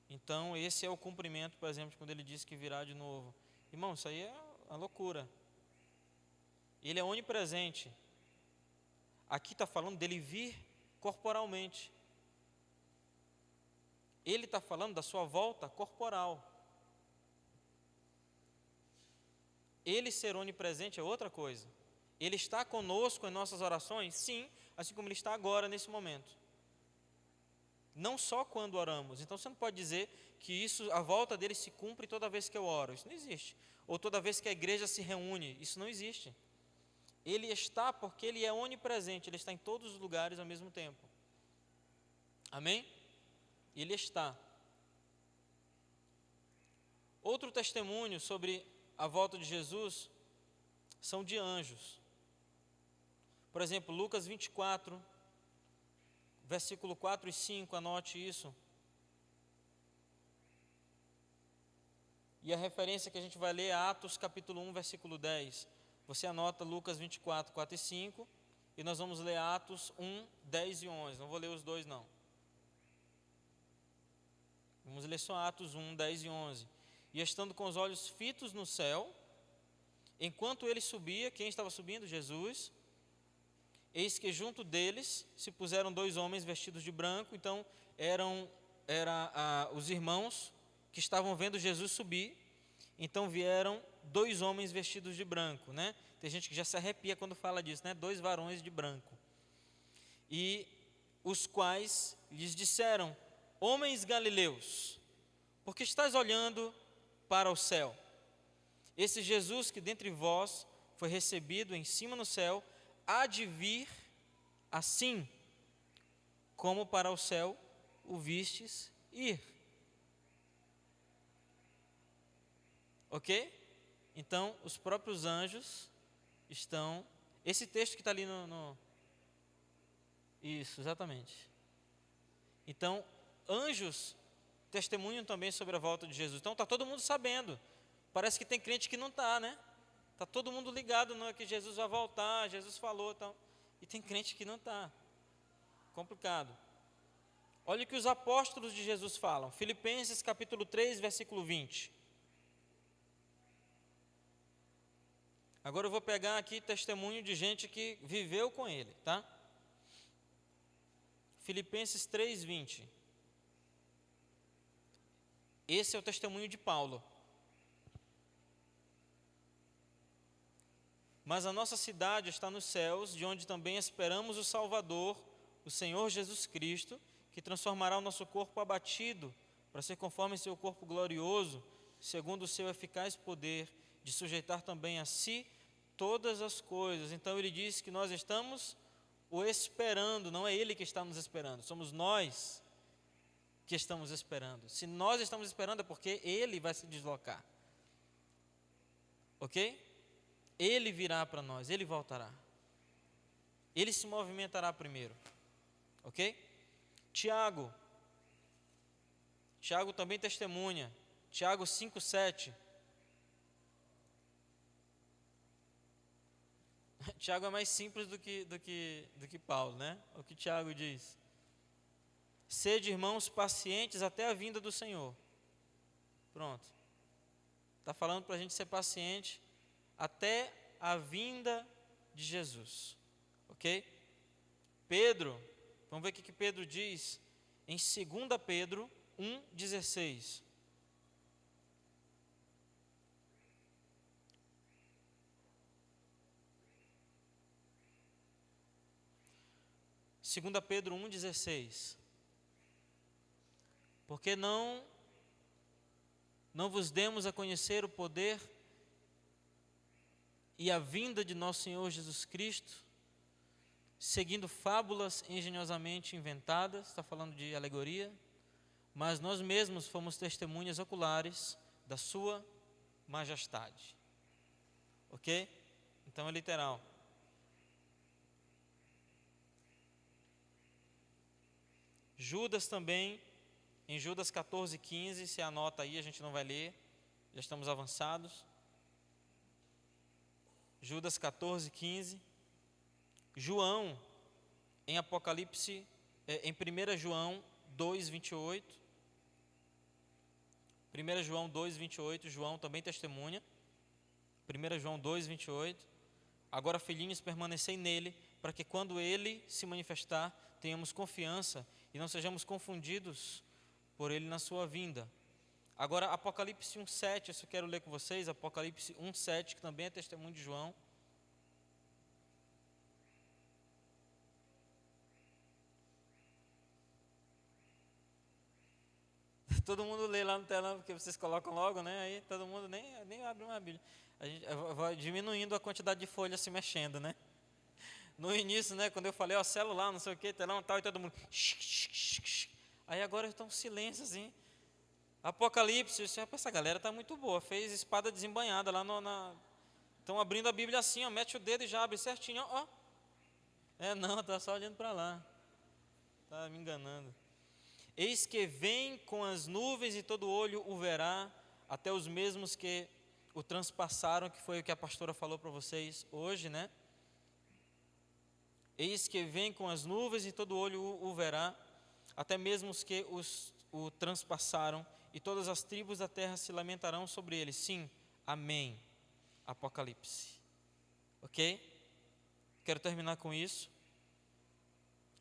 Então, esse é o cumprimento, por exemplo, quando ele diz que virá de novo. Irmão, isso aí é uma loucura. Ele é onipresente. Aqui está falando dele vir corporalmente. Ele está falando da sua volta corporal. Ele ser onipresente é outra coisa. Ele está conosco em nossas orações? Sim, assim como ele está agora, nesse momento. Não só quando oramos. Então você não pode dizer que a volta dele se cumpre toda vez que eu oro. Isso não existe. Ou toda vez que a igreja se reúne. Isso não existe. Ele está porque ele é onipresente. Ele está em todos os lugares ao mesmo tempo. Amém? Ele está. Outro testemunho sobre a volta de Jesus são de anjos. Por exemplo, Lucas 24, versículo 4 e 5, anote isso. E a referência que a gente vai ler é Atos capítulo 1, versículo 10. Você anota Lucas 24, 4 e 5 e nós vamos ler Atos 1, 10 e 11. Não vou ler os dois, não. Vamos ler só Atos 1, 10 e 11. E estando com os olhos fitos no céu, enquanto ele subia, quem estava subindo? Jesus. Eis que junto deles se puseram 2 homens vestidos de branco. Então eram os irmãos que estavam vendo Jesus subir. Então vieram 2 homens vestidos de branco, né? Tem gente que já se arrepia quando fala disso, né? 2 varões de branco. E os quais lhes disseram: homens galileus, por que estáis olhando para o céu? Esse Jesus que dentre vós foi recebido em cima no céu, há de vir assim, como para o céu o vistes ir. Ok? Então, os próprios anjos estão... Esse texto que está ali Isso, exatamente. Então, anjos testemunham também sobre a volta de Jesus. Então, está todo mundo sabendo. Parece que tem crente que não está, né? Está todo mundo ligado que Jesus vai voltar, Jesus falou. Então, e tem crente que não está. Complicado. Olha o que os apóstolos de Jesus falam. Filipenses capítulo 3, versículo 20. Agora eu vou pegar aqui testemunho de gente que viveu com ele, tá? Filipenses 3, 20. Esse é o testemunho de Paulo. Mas a nossa cidade está nos céus, de onde também esperamos o Salvador, o Senhor Jesus Cristo, que transformará o nosso corpo abatido, para ser conforme em seu corpo glorioso, segundo o seu eficaz poder, de sujeitar também a si todas as coisas. Então ele diz que nós estamos o esperando, não é ele que está nos esperando, somos nós que estamos esperando. Se nós estamos esperando é porque ele vai se deslocar. Ok? Ele virá para nós, ele voltará. Ele se movimentará primeiro. Ok? Tiago também testemunha. Tiago 5, 7. Tiago é mais simples do que Paulo, né? O que Tiago diz: sede, irmãos, pacientes até a vinda do Senhor. Pronto. Está falando para a gente ser paciente até a vinda de Jesus. Ok? Pedro, vamos ver o que Pedro diz em 2 Pedro 1,16. 2 Pedro 1,16. Porque não vos demos a conhecer o poder e a vinda de nosso Senhor Jesus Cristo, seguindo fábulas engenhosamente inventadas, está falando de alegoria, mas nós mesmos fomos testemunhas oculares da sua majestade. Ok? Então é literal. Judas também, em Judas 14, 15, se anota aí, a gente não vai ler, já estamos avançados. Judas 14, 15. João, em Apocalipse, em 1 João 2, 28. 1 João 2, 28, João também testemunha. 1 João 2, 28. Agora, filhinhos, permanecei nele, para que quando ele se manifestar, tenhamos confiança e não sejamos confundidos por ele na sua vinda. Agora, Apocalipse 1,7, isso eu quero ler com vocês, Apocalipse 1,7, que também é testemunho de João. Todo mundo lê lá no telão, porque vocês colocam logo, né? Aí todo mundo nem abre uma Bíblia. A gente vai diminuindo a quantidade de folhas se mexendo, né? No início, né, quando eu falei, ó, celular, não sei o que, telão e tal, e todo mundo... Aí agora está um silêncio assim. Apocalipse, essa galera está muito boa, fez espada desembanhada lá Estão abrindo a Bíblia assim, ó, mete o dedo e já abre certinho, ó. Não, está só olhando para lá. Está me enganando. Eis que vem com as nuvens e todo olho o verá, até os mesmos que o transpassaram, que foi o que a pastora falou para vocês hoje, né? Eis que vem com as nuvens e todo olho o verá, até mesmo os que o transpassaram, e todas as tribos da terra se lamentarão sobre ele. Sim, amém. Apocalipse. Ok? Quero terminar com isso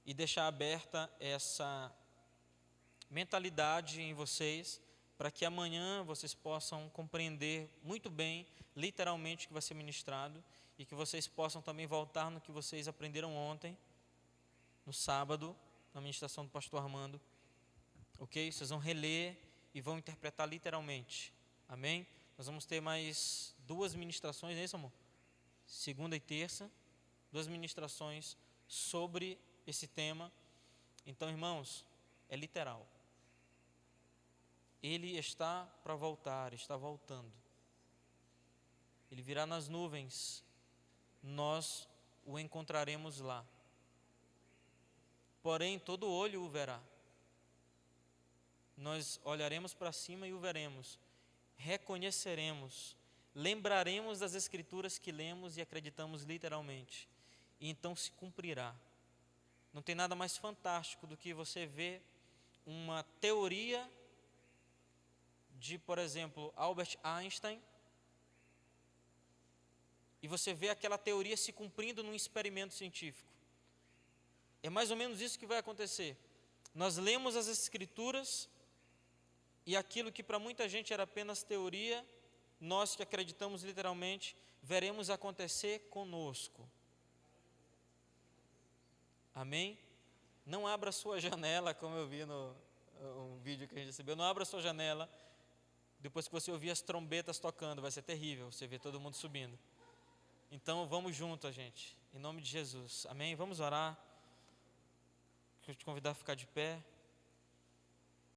e deixar aberta essa mentalidade em vocês, para que amanhã vocês possam compreender muito bem, literalmente, o que vai ser ministrado, e que vocês possam também voltar no que vocês aprenderam ontem, no sábado, na ministração do pastor Armando, ok? Vocês vão reler e vão interpretar literalmente, amém? Nós vamos ter mais 2 ministrações, é isso, amor? Segunda e terça, 2 ministrações sobre esse tema. Então, irmãos, é literal. Ele está para voltar, está voltando. Ele virá nas nuvens, nós o encontraremos lá. Porém, todo olho o verá. Nós olharemos para cima e o veremos, reconheceremos, lembraremos das Escrituras que lemos e acreditamos literalmente, e então se cumprirá. Não tem nada mais fantástico do que você ver uma teoria de, por exemplo, Albert Einstein, e você vê aquela teoria se cumprindo num experimento científico. É mais ou menos isso que vai acontecer. Nós lemos as Escrituras, e aquilo que para muita gente era apenas teoria, nós que acreditamos literalmente, veremos acontecer conosco. Amém? Não abra sua janela, como eu vi no um vídeo que a gente recebeu, não abra sua janela depois que você ouvir as trombetas tocando, vai ser terrível, você vê todo mundo subindo. Então vamos junto, gente, em nome de Jesus, amém? Vamos orar. Quero te convidar a ficar de pé.